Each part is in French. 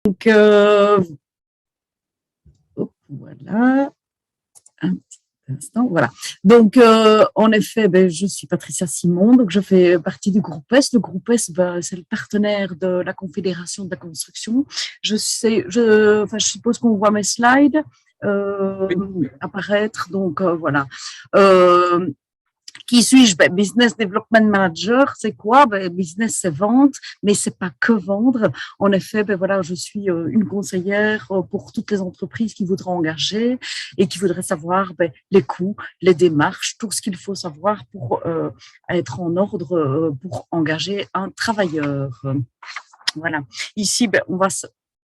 Donc, voilà, un petit instant, voilà. Donc, en effet, je suis Patricia Simon, donc je fais partie du groupe S. Le groupe S, c'est le partenaire de la Confédération de la construction. Je suppose qu'on voit mes slides apparaître, donc voilà. Qui suis-je? Business Development Manager, c'est quoi? Business, c'est vente, mais c'est pas que vendre. En effet, voilà, je suis une conseillère pour toutes les entreprises qui voudraient engager et qui voudraient savoir les coûts, les démarches, tout ce qu'il faut savoir pour être en ordre pour engager un travailleur. Voilà. Ici, on va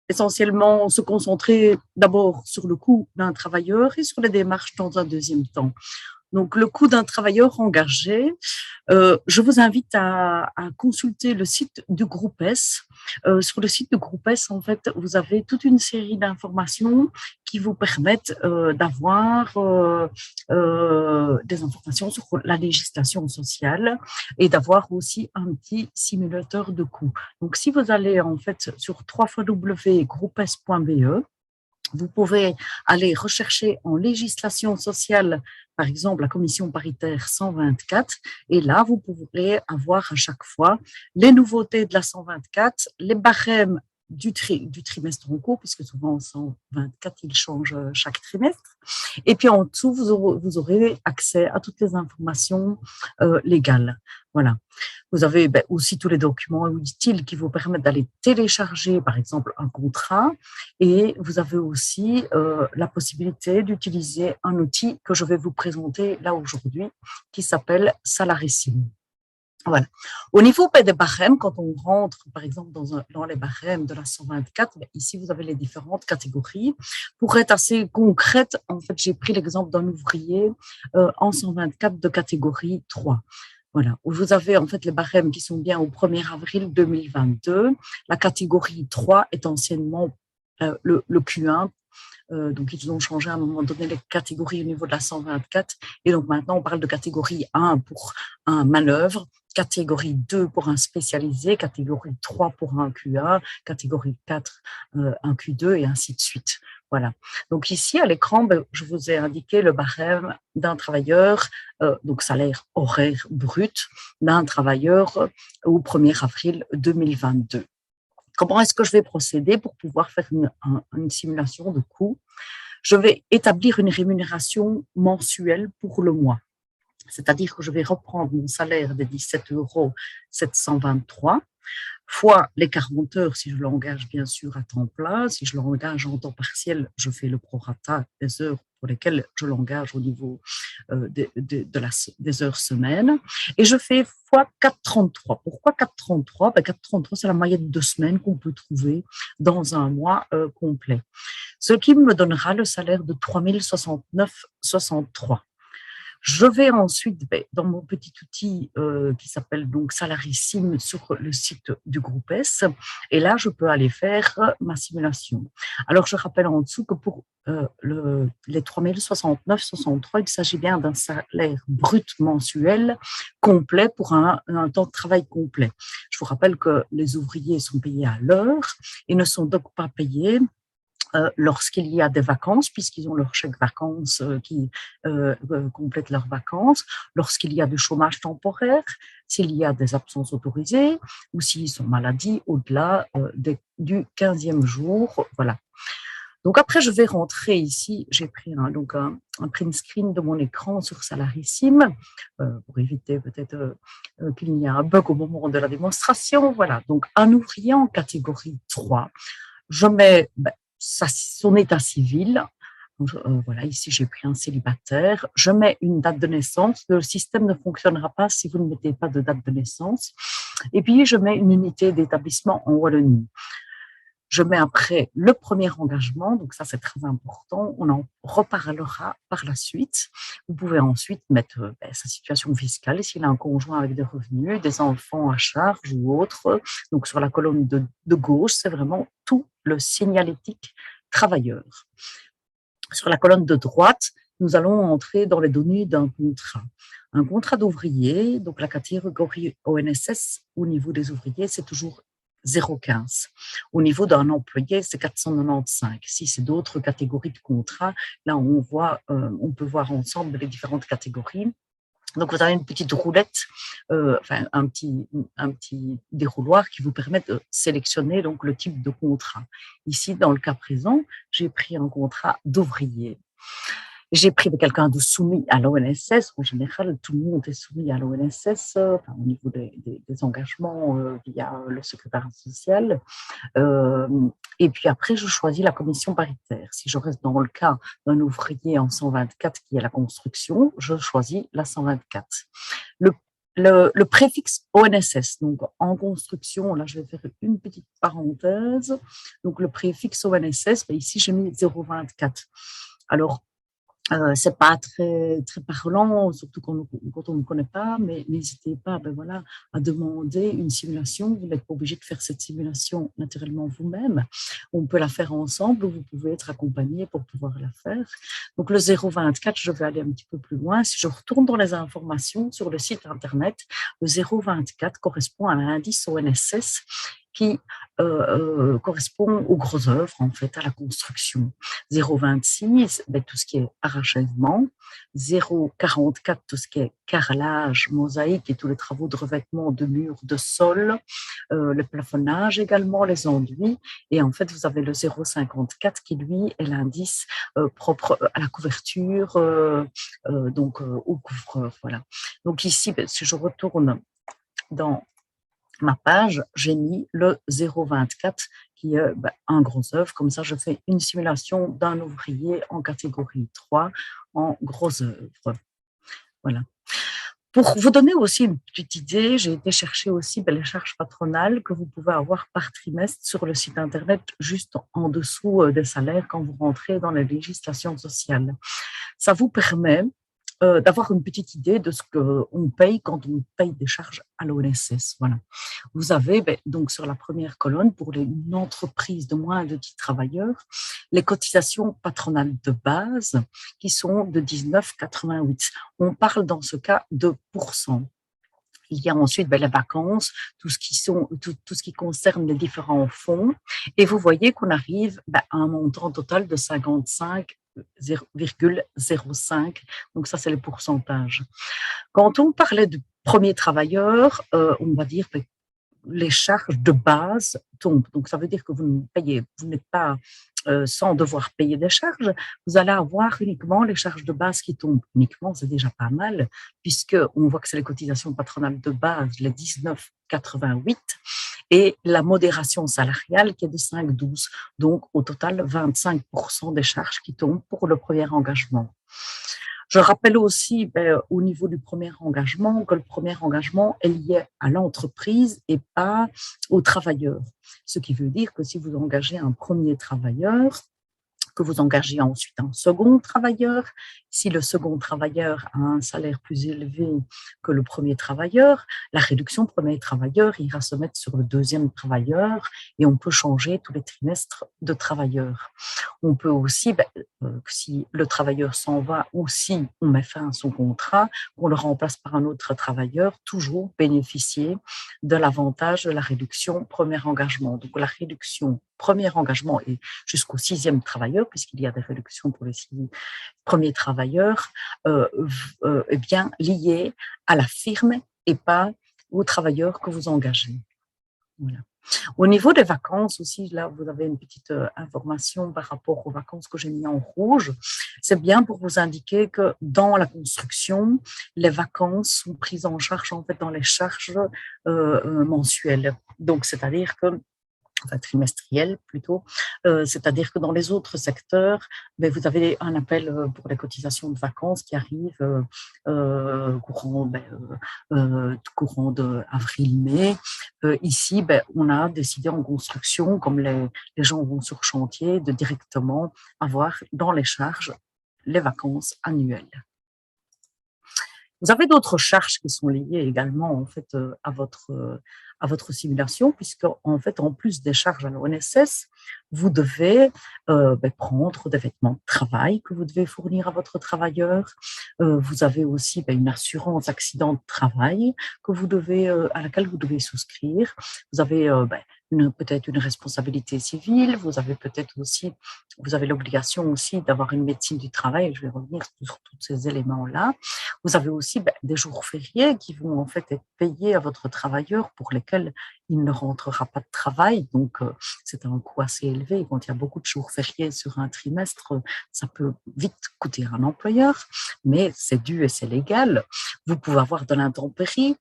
essentiellement se concentrer d'abord sur le coût d'un travailleur et sur les démarches dans un deuxième temps. Donc, le coût d'un travailleur engagé, je vous invite à consulter le site du groupe S. Sur le site du groupe S, en fait, vous avez toute une série d'informations qui vous permettent d'avoir des informations sur la législation sociale et d'avoir aussi un petit simulateur de coûts. Donc, si vous allez en fait sur www.groupes.be, vous pouvez aller rechercher en législation sociale, par exemple, la commission paritaire 124, et là, vous pourrez avoir à chaque fois les nouveautés de la 124, les barèmes du trimestre en cours, puisque souvent en 124, il change chaque trimestre. Et puis en dessous, vous aurez accès à toutes les informations légales. Voilà. Vous avez aussi tous les documents utiles qui vous permettent d'aller télécharger, par exemple, un contrat. Et vous avez aussi la possibilité d'utiliser un outil que je vais vous présenter là aujourd'hui, qui s'appelle Salarissime. Voilà. Au niveau des barèmes, quand on rentre, par exemple, dans les barèmes de la 124, ici, vous avez les différentes catégories. Pour être assez concrète, en fait, j'ai pris l'exemple d'un ouvrier en 124 de catégorie 3. Voilà, où vous avez en fait les barèmes qui sont bien au 1er avril 2022. La catégorie 3 est anciennement le Q1. Donc, ils ont changé à un moment donné les catégories au niveau de la 124. Et donc, maintenant, on parle de catégorie 1 pour un manœuvre, catégorie 2 pour un spécialisé, catégorie 3 pour un Q1, catégorie 4, un Q2 et ainsi de suite. Voilà. Donc, ici, à l'écran, je vous ai indiqué le barème d'un travailleur, donc salaire horaire brut d'un travailleur au 1er avril 2022. Comment est-ce que je vais procéder pour pouvoir faire une simulation de coût? Je vais établir une rémunération mensuelle pour le mois. C'est-à-dire que je vais reprendre mon salaire de 17,723 € fois les 40 heures si je l'engage bien sûr à temps plein. Si je l'engage en temps partiel, je fais le prorata des heures pour lesquelles je l'engage au niveau des heures semaine. Et je fais fois 4,33. Pourquoi 4,33 ? 4,33, c'est la moyenne de semaines qu'on peut trouver dans un mois complet. Ce qui me donnera le salaire de 3 069,63 €. Je vais ensuite, dans mon petit outil qui s'appelle donc Salarissime sur le site du groupe S, et là, je peux aller faire ma simulation. Alors, je rappelle en dessous que pour les 3 069,63 €, il s'agit bien d'un salaire brut mensuel complet pour un temps de travail complet. Je vous rappelle que les ouvriers sont payés à l'heure et ne sont donc pas payés lorsqu'il y a des vacances, puisqu'ils ont leur chèque vacances qui complètent leurs vacances, lorsqu'il y a du chômage temporaire, s'il y a des absences autorisées ou s'ils sont malades au-delà du 15e jour. Voilà. Donc après, je vais rentrer ici. J'ai pris un print screen de mon écran sur Salarissime pour éviter peut-être qu'il y ait un bug au moment de la démonstration. Voilà. Donc un ouvrier en catégorie 3. Je mets son état civil. Voilà, ici j'ai pris un célibataire. Je mets une date de naissance. Le système ne fonctionnera pas si vous ne mettez pas de date de naissance. Et puis je mets une unité d'établissement en Wallonie. Je mets après le premier engagement, donc ça c'est très important, on en reparlera par la suite. Vous pouvez ensuite mettre sa situation fiscale, s'il a un conjoint avec des revenus, des enfants à charge ou autre. Donc sur la colonne de gauche, c'est vraiment tout le signalétique travailleur. Sur la colonne de droite, nous allons entrer dans les données d'un contrat. Un contrat d'ouvrier, donc la catégorie ONSS au niveau des ouvriers, c'est toujours 0,15. Au niveau d'un employé, c'est 495. Si c'est d'autres catégories de contrats, là, on peut voir ensemble les différentes catégories. Donc, vous avez une petite roulette, enfin, un petit dérouloir qui vous permet de sélectionner donc le type de contrat. Ici, dans le cas présent, j'ai pris un contrat d'ouvrier. J'ai pris quelqu'un de soumis à l'ONSS. En général, tout le monde est soumis à l'ONSS, enfin, au niveau des engagements via le secrétaire social. Et puis après, je choisis la commission paritaire. Si je reste dans le cas d'un ouvrier en 124 qui est la construction, je choisis la 124. Le préfixe ONSS, donc en construction, là je vais faire une petite parenthèse. Donc le préfixe ONSS, ben ici j'ai mis 0,24. Alors, c'est pas très parlant, surtout quand on ne connaît pas, mais n'hésitez pas, voilà, à demander une simulation. Vous n'êtes pas obligé de faire cette simulation naturellement vous-même. On peut la faire ensemble ou vous pouvez être accompagné pour pouvoir la faire. Donc, le 0,24, je vais aller un petit peu plus loin. Si je retourne dans les informations sur le site Internet, le 0,24 correspond à l'indice ONSS qui correspond aux grosses œuvres, en fait, à la construction. 0,26, tout ce qui est arrachèvement. 0,44, tout ce qui est carrelage, mosaïque et tous les travaux de revêtement de murs, de sol, le plafonnage également, les enduits. Et en fait, vous avez le 0,54 qui, lui, est l'indice propre à la couverture, donc au couvreur. Voilà. Donc ici, si je retourne dans ma page, j'ai mis le 0,24 qui est un gros œuvre. Comme ça, je fais une simulation d'un ouvrier en catégorie 3 en gros œuvre. Voilà. Pour vous donner aussi une petite idée, j'ai été chercher aussi les charges patronales que vous pouvez avoir par trimestre sur le site Internet, juste en dessous des salaires quand vous rentrez dans la législation sociale. Ça vous permet d'avoir une petite idée de ce qu'on paye quand on paye des charges à l'ONSS. Voilà. Vous avez donc sur la première colonne, pour une entreprise de moins de 10 travailleurs, les cotisations patronales de base qui sont de 19,88. On parle dans ce cas de pourcents. Il y a ensuite les vacances, tout ce qui concerne les différents fonds. Et vous voyez qu'on arrive à un montant total de 55,05. Donc ça, c'est le pourcentage. Quand on parlait du premier travailleur, on va dire que les charges de base tombent. Donc ça veut dire que vous n'êtes pas sans devoir payer des charges, vous allez avoir uniquement les charges de base qui tombent. Uniquement, c'est déjà pas mal, puisqu'on voit que c'est les cotisations patronales de base, les 19,88, et la modération salariale qui est de 5,12. Donc, au total, 25% des charges qui tombent pour le premier engagement. Je rappelle aussi, au niveau du premier engagement, que le premier engagement est lié à l'entreprise et pas au travailleur. Ce qui veut dire que si vous engagez un premier travailleur, que vous engagez ensuite un second travailleur. Si le second travailleur a un salaire plus élevé que le premier travailleur, la réduction premier travailleur ira se mettre sur le deuxième travailleur et on peut changer tous les trimestres de travailleur. On peut aussi, si le travailleur s'en va ou si on met fin à son contrat, qu'on le remplace par un autre travailleur, toujours bénéficier de l'avantage de la réduction premier engagement. Donc la réduction premier engagement et jusqu'au 6e travailleur, puisqu'il y a des réductions pour les 6 premiers travailleurs, est bien liées à la firme et pas aux travailleurs que vous engagez. Voilà. Au niveau des vacances aussi, là, vous avez une petite information par rapport aux vacances que j'ai mis en rouge. C'est bien pour vous indiquer que dans la construction, les vacances sont prises en charge en fait dans les charges mensuelles. Donc, c'est-à-dire que trimestriel plutôt, c'est-à-dire que dans les autres secteurs, vous avez un appel pour les cotisations de vacances qui arrive courant de avril-mai. Ici, on a décidé en construction, comme les gens vont sur chantier, de directement avoir dans les charges les vacances annuelles. Vous avez d'autres charges qui sont liées également en fait à votre simulation, puisque en fait en plus des charges à l'ONSS, vous devez prendre des vêtements de travail que vous devez fournir à votre travailleur. Vous avez aussi une assurance accident de travail à laquelle vous devez souscrire. Vous avez peut-être une responsabilité civile, vous avez peut-être aussi, vous avez l'obligation aussi d'avoir une médecine du travail, je vais revenir sur tous ces éléments-là. Vous avez aussi des jours fériés qui vont en fait être payés à votre travailleur pour lesquels il ne rentrera pas de travail, donc c'est un coût assez élevé. Quand il y a beaucoup de jours fériés sur un trimestre, ça peut vite coûter à un employeur, mais c'est dû et c'est légal. Vous pouvez avoir de l'intempérie.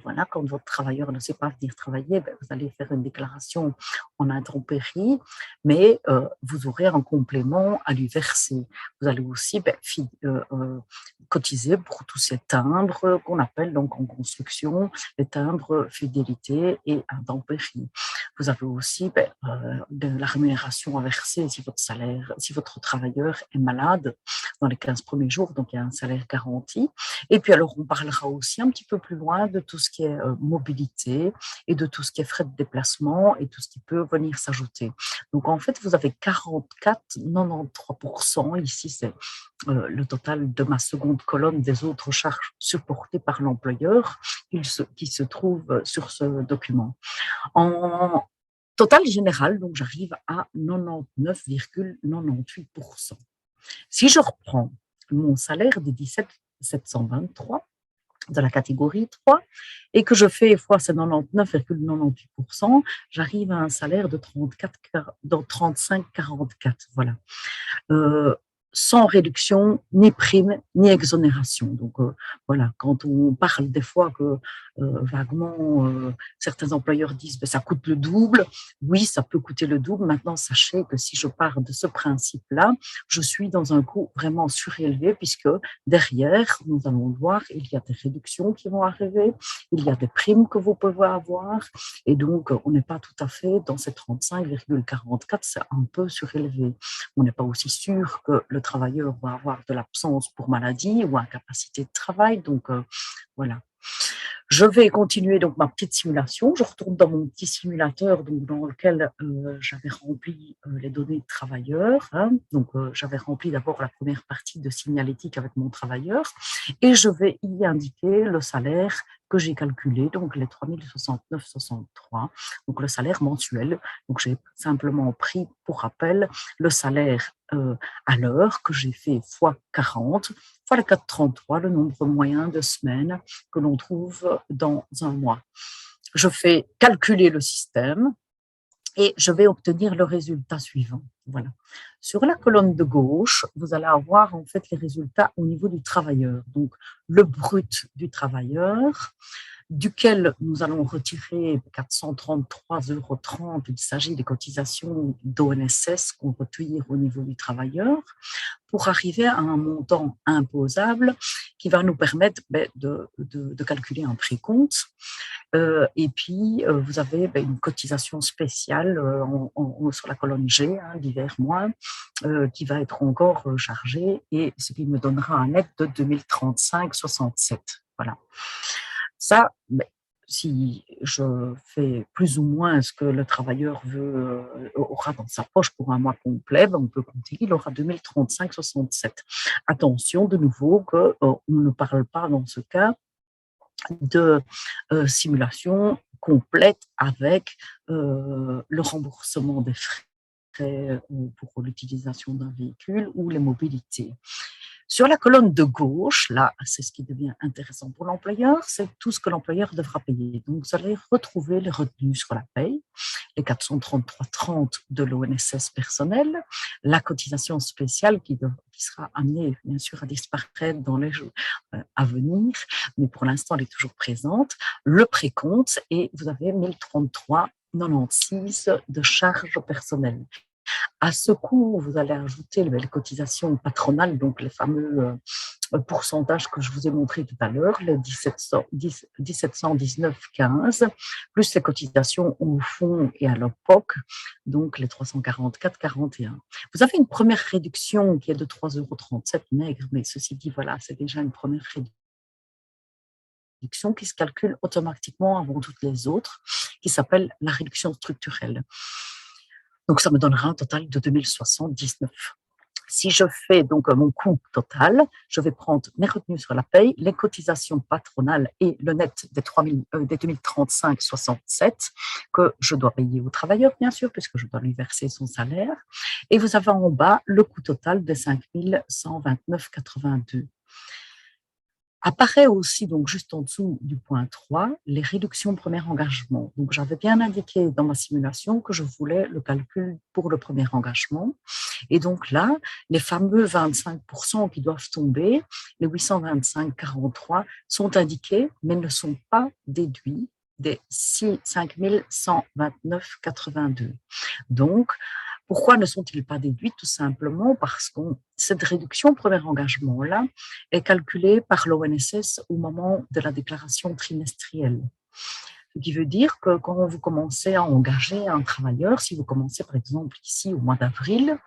Voilà, quand votre travailleur ne sait pas venir travailler, vous allez faire une déclaration en intempérie, mais vous aurez un complément à lui verser. Vous allez aussi cotiser pour tous ces timbres qu'on appelle donc en construction les timbres fidélité et intempérie. Vous avez aussi de la rémunération à verser si votre salaire, si votre travailleur est malade dans les 15 premiers jours, donc il y a un salaire garanti. Et puis alors, on parlera aussi un petit peu plus loin de tout ce qui est mobilité et de tout ce qui est frais de déplacement et tout ce qui peut venir s'ajouter. Donc, en fait, vous avez 44,93%. Ici, c'est le total de ma seconde colonne des autres charges supportées par l'employeur qui se trouve sur ce document. En total général, donc j'arrive à 99,98%. Si je reprends mon salaire de 17 723 de la catégorie 3 et que je fais fois ces 99,98%, j'arrive à un salaire de 35,44. Voilà. Sans réduction, ni prime, ni exonération. Donc, voilà, quand on parle des fois que vaguement, certains employeurs disent que ça coûte le double, oui, ça peut coûter le double. Maintenant, sachez que si je pars de ce principe-là, je suis dans un coût vraiment surélevé puisque derrière, nous allons voir, il y a des réductions qui vont arriver, il y a des primes que vous pouvez avoir et donc, on n'est pas tout à fait dans ces 35,44, c'est un peu surélevé. On n'est pas aussi sûr que le travailleur va avoir de l'absence pour maladie ou incapacité de travail. Donc, voilà. Je vais continuer donc ma petite simulation. Je retourne dans mon petit simulateur donc, dans lequel j'avais rempli les données de travailleurs. Hein. Donc, j'avais rempli d'abord la première partie de signalétique avec mon travailleur et je vais y indiquer le salaire que j'ai calculé, donc les 3069,63, donc le salaire mensuel. Donc, j'ai simplement pris pour rappel le salaire à l'heure que j'ai fait fois 40, fois les 4,33, le nombre moyen de semaines que l'on trouve dans un mois. Je fais calculer le système et je vais obtenir le résultat suivant. Voilà. Sur la colonne de gauche, vous allez avoir en fait les résultats au niveau du travailleur. Donc, le brut du travailleur, duquel nous allons retirer 433,30 €. Il s'agit des cotisations d'ONSS qu'on retire au niveau du travailleur pour arriver à un montant imposable qui va nous permettre de calculer un précompte. Et puis, vous avez une cotisation spéciale sur la colonne G, hein, divers mois, qui va être encore chargée et ce qui me donnera un net de 2035,67. Voilà. Ça, si je fais plus ou moins ce que le travailleur aura dans sa poche pour un mois complet, on peut compter qu'il aura 2035,67. Attention de nouveau qu'on ne parle pas dans ce cas de simulation complète avec le remboursement des frais pour l'utilisation d'un véhicule ou les mobilités. Sur la colonne de gauche, là, c'est ce qui devient intéressant pour l'employeur, c'est tout ce que l'employeur devra payer. Donc, vous allez retrouver les retenues sur la paye, les 433,30 de l'ONSS personnel, la cotisation spéciale qui sera amenée, bien sûr, à disparaître dans les jours à venir, mais pour l'instant, elle est toujours présente, le précompte, et vous avez 1033,96 de charges personnelles. À ce coût, vous allez ajouter les cotisations patronales, donc les fameux pourcentages que je vous ai montrés tout à l'heure, les 1719,15, plus les cotisations au fonds et à l'OPOC, donc les 344,41. Vous avez une première réduction qui est de 3,37 € maigre, mais ceci dit, voilà, c'est déjà une première réduction qui se calcule automatiquement avant toutes les autres, qui s'appelle la réduction structurelle. Donc, ça me donnera un total de 2079. Si Si je fais donc mon coût total, je vais prendre mes retenues sur la paye, les cotisations patronales et le net des 2035,67 que je dois payer aux travailleurs, bien sûr, puisque je dois lui verser son salaire. Et vous avez en bas le coût total de 5 129,82. Apparaît aussi, donc juste en dessous du point 3, les réductions premier engagement. Donc, j'avais bien indiqué dans ma simulation que je voulais le calcul pour le premier engagement. Et donc là, les fameux 25% qui doivent tomber, les 825,43, sont indiqués, mais ne sont pas déduits des 5 129,82. Donc, pourquoi ne sont-ils pas déduits? Tout simplement parce que cette réduction premier engagement-là est calculée par l'ONSS au moment de la déclaration trimestrielle. Ce qui veut dire que quand vous commencez à engager un travailleur, si vous commencez par exemple ici au mois d'avril,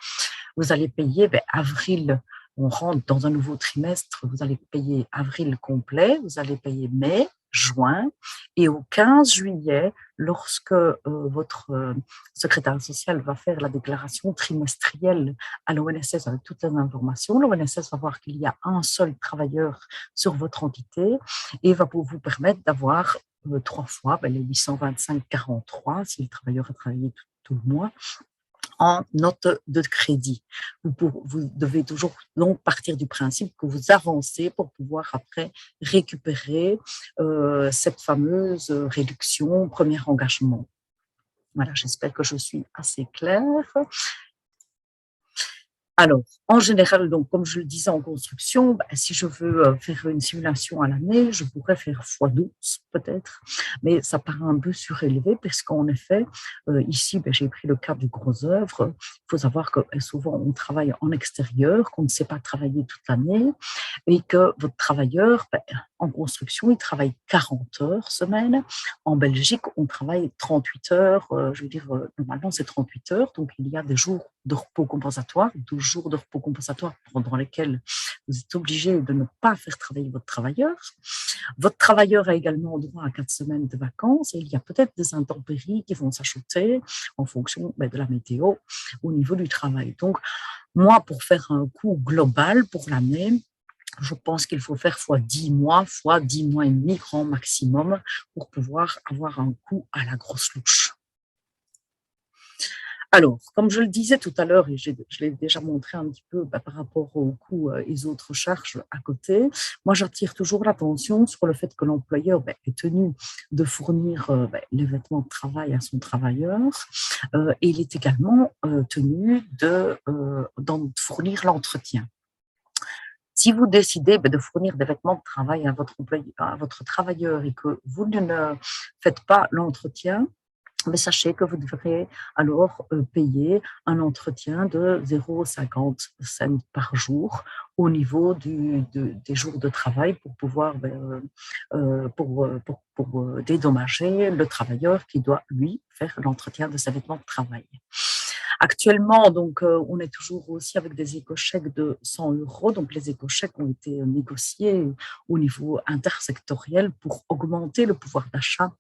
vous allez payer avril, on rentre dans un nouveau trimestre, vous allez payer avril complet, vous allez payer mai, juin, et au 15 juillet, lorsque votre secrétaire social va faire la déclaration trimestrielle à l'ONSS avec toutes les informations, l'ONSS va voir qu'il y a un seul travailleur sur votre entité et va vous permettre d'avoir 3 fois les 825,43 si le travailleur a travaillé tout le mois en note de crédit. Vous devez toujours donc partir du principe que vous avancez pour pouvoir après récupérer cette fameuse réduction premier engagement. Voilà, j'espère que je suis assez claire. Alors, en général, donc, comme je le disais en construction, si je veux faire une simulation à l'année, je pourrais faire x12 peut-être, mais ça paraît un peu surélevé parce qu'en effet, ici, j'ai pris le cas du gros œuvre. Il faut savoir que souvent, on travaille en extérieur, qu'on ne sait pas travailler toute l'année et que votre travailleur, en construction, il travaille 40 heures semaine. En Belgique, on travaille 38 heures, je veux dire, normalement, c'est 38 heures, donc il y a des jours de repos compensatoire, 12 jours de repos compensatoire pendant lesquels vous êtes obligé de ne pas faire travailler votre travailleur. Votre travailleur a également droit à 4 semaines de vacances et il y a peut-être des intempéries qui vont s'ajouter en fonction de la météo au niveau du travail. Donc, moi, pour faire un coût global pour l'année, je pense qu'il faut faire fois 10 mois, fois 10 mois et demi grand maximum pour pouvoir avoir un coût à la grosse louche. Alors, comme je le disais tout à l'heure, et je l'ai déjà montré un petit peu par rapport aux coûts et aux autres charges à côté, moi j'attire toujours l'attention sur le fait que l'employeur est tenu de fournir les vêtements de travail à son travailleur et il est également tenu d'en fournir l'entretien. Si vous décidez de fournir des vêtements de travail à votre travailleur et que vous ne faites pas l'entretien, mais sachez que vous devrez alors payer un entretien de 0,50 cents par jour au niveau des jours de travail pour pouvoir dédommager le travailleur qui doit, lui, faire l'entretien de ses vêtements de travail. Actuellement, donc, on est toujours aussi avec des éco-chèques de 100 €. Donc, les éco-chèques ont été négociés au niveau intersectoriel pour augmenter le pouvoir d'achat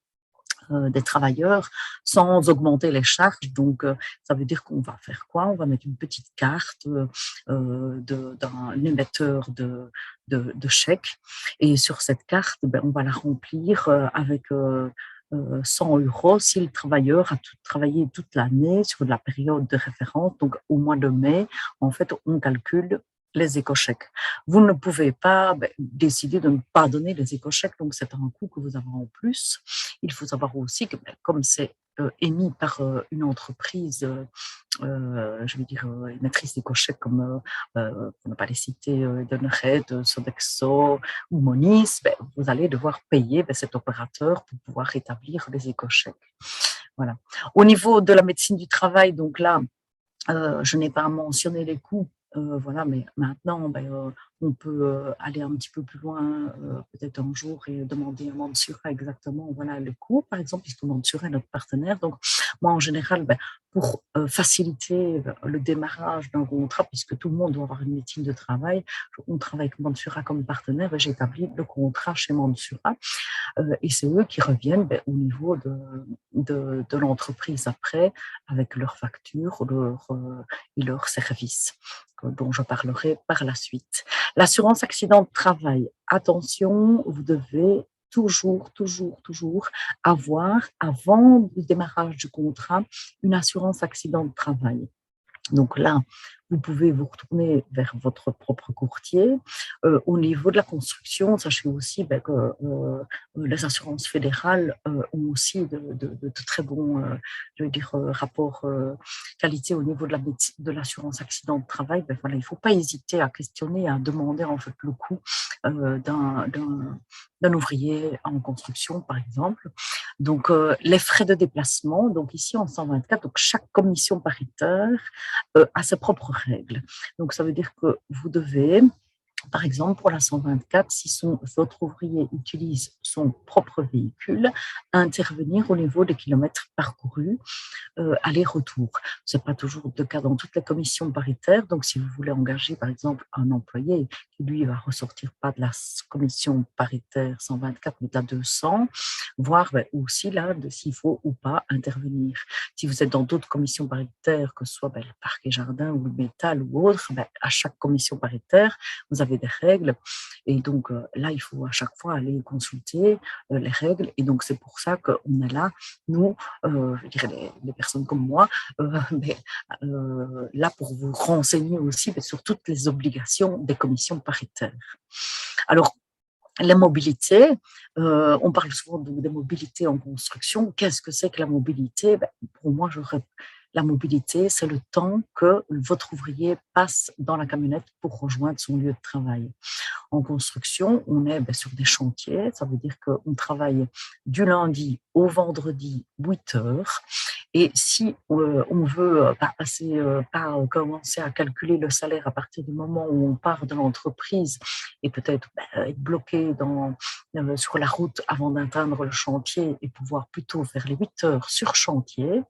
des travailleurs sans augmenter les charges. Donc, ça veut dire qu'on va faire quoi? On va mettre une petite carte d'un émetteur de chèques et sur cette carte, on va la remplir avec 100 € si le travailleur a travaillé toute l'année sur la période de référence. Donc, au mois de mai, en fait, on calcule les éco-chèques. Vous ne pouvez pas décider de ne pas donner les éco-chèques, donc c'est un coût que vous avez en plus. Il faut savoir aussi que comme c'est émis par une entreprise, je veux dire, émettrice d'éco-chèques comme, pour ne pas les citer, Edenred, Sodexo ou Monis, vous allez devoir payer cet opérateur pour pouvoir rétablir les éco-chèques. Voilà. Au niveau de la médecine du travail, donc là, je n'ai pas mentionné les coûts. Voilà, mais maintenant, on peut aller un petit peu plus loin, peut-être un jour, et demander à Mansoura exactement, voilà, le coût, par exemple, puisque Mansoura est notre partenaire. Donc, moi, en général, pour faciliter le démarrage d'un contrat, puisque tout le monde doit avoir une médecine de travail, on travaille avec Mansoura comme partenaire et j'établis le contrat chez Mansoura. Et c'est eux qui reviennent au niveau de l'entreprise après avec leurs factures et leurs services dont je parlerai par la suite. L'assurance accident de travail, attention, vous devez toujours avoir, avant le démarrage du contrat, une assurance accident de travail. Donc là, vous pouvez vous retourner vers votre propre courtier. Au niveau de la construction, sachez aussi que les assurances fédérales ont aussi de très bons je veux dire, rapports qualité au niveau de l'assurance accident de travail. Voilà, il ne faut pas hésiter à questionner, à demander en fait le coût d'un ouvrier en construction, par exemple. Donc, les frais de déplacement, donc ici en 124, donc chaque commission paritaire a ses propres règles. Donc, ça veut dire que vous devez, par exemple, pour la 124, si votre ouvrier utilise son propre véhicule, intervenir au niveau des kilomètres parcourus aller-retour. Ce n'est pas toujours le cas dans toutes les commissions paritaires. Donc, si vous voulez engager, par exemple, un employé qui, lui, va ressortir pas de la commission paritaire 124, mais de la 200, voir aussi là s'il faut ou pas intervenir. Si vous êtes dans d'autres commissions paritaires, que ce soit le parc et jardin ou le métal ou autre, à chaque commission paritaire, vous avez des règles. Et donc, là, il faut à chaque fois aller consulter les règles. Et donc, c'est pour ça qu'on est là, nous, je dirais les personnes comme moi, là pour vous renseigner aussi sur toutes les obligations des commissions paritaires. Alors, la mobilité, on parle souvent de mobilité en construction. Qu'est-ce que c'est que la mobilité? Pour moi, la mobilité, c'est le temps que votre ouvrier passe dans la camionnette pour rejoindre son lieu de travail. En construction, on est sur des chantiers, ça veut dire qu'on travaille du lundi au vendredi 8 heures. Et si on veut commencer à calculer le salaire à partir du moment où on part de l'entreprise et peut-être être bloqué sur la route avant d'atteindre le chantier et pouvoir plutôt faire les 8 heures sur chantier,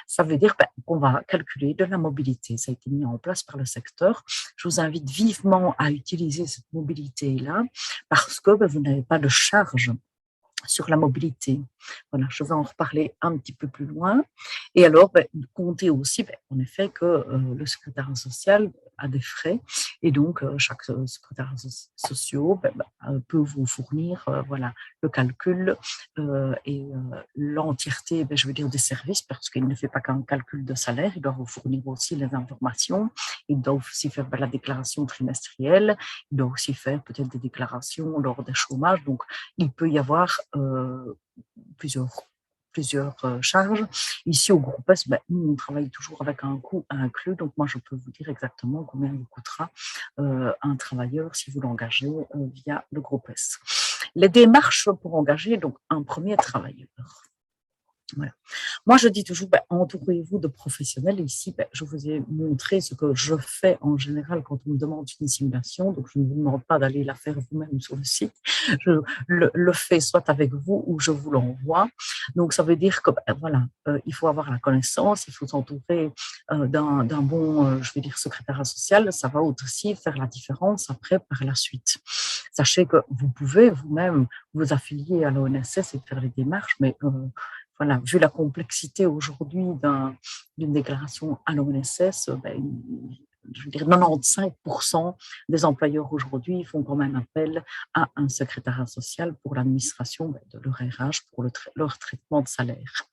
ça veut dire qu'on va calculer de la mobilité. Ça a été mis en place par le secteur. Je vous invite vivement à utiliser cette mobilité-là parce que vous n'avez pas de charge sur la mobilité. Voilà, je vais en reparler un petit peu plus loin. Et alors, comptez aussi, en effet, que le secrétariat social a des frais et donc chaque secrétaire social peut vous fournir voilà, le calcul et l'entièreté, je veux dire, des services parce qu'il ne fait pas qu'un calcul de salaire, il doit vous fournir aussi les informations, il doit aussi faire la déclaration trimestrielle, il doit aussi faire peut-être des déclarations lors des chômages, donc il peut y avoir plusieurs charges. Ici, au groupe S, nous, on travaille toujours avec un coût inclus. Donc, moi, je peux vous dire exactement combien vous coûtera un travailleur si vous l'engagez via le groupe S. Les démarches pour engager donc un premier travailleur. Voilà. Moi, je dis toujours, entourez-vous de professionnels. Ici, je vous ai montré ce que je fais en général quand on me demande une simulation. Donc, je ne vous demande pas d'aller la faire vous-même sur le site. Je le fais soit avec vous ou je vous l'envoie. Donc, ça veut dire que, voilà, il faut avoir la connaissance, il faut s'entourer d'un bon, je vais dire, secrétariat social. Ça va aussi faire la différence après par la suite. Sachez que vous pouvez vous-même vous affilier à l'ONSS et faire les démarches, mais voilà, vu la complexité aujourd'hui d'une déclaration à l'ONSS, je veux dire 95% des employeurs aujourd'hui font quand même appel à un secrétariat social pour l'administration de leur RH, pour leur traitement de salaire.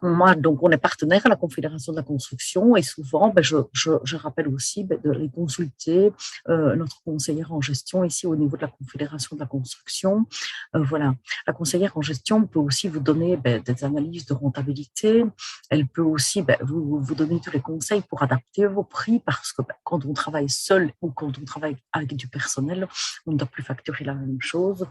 Moi, donc, on est partenaire à la Confédération de la construction et souvent, je rappelle aussi de les consulter, notre conseillère en gestion ici au niveau de la Confédération de la construction. Voilà, la conseillère en gestion peut aussi vous donner des analyses de rentabilité. Elle peut aussi vous donner tous les conseils pour adapter vos prix parce que quand on travaille seul ou quand on travaille avec du personnel, on ne doit plus facturer la même chose.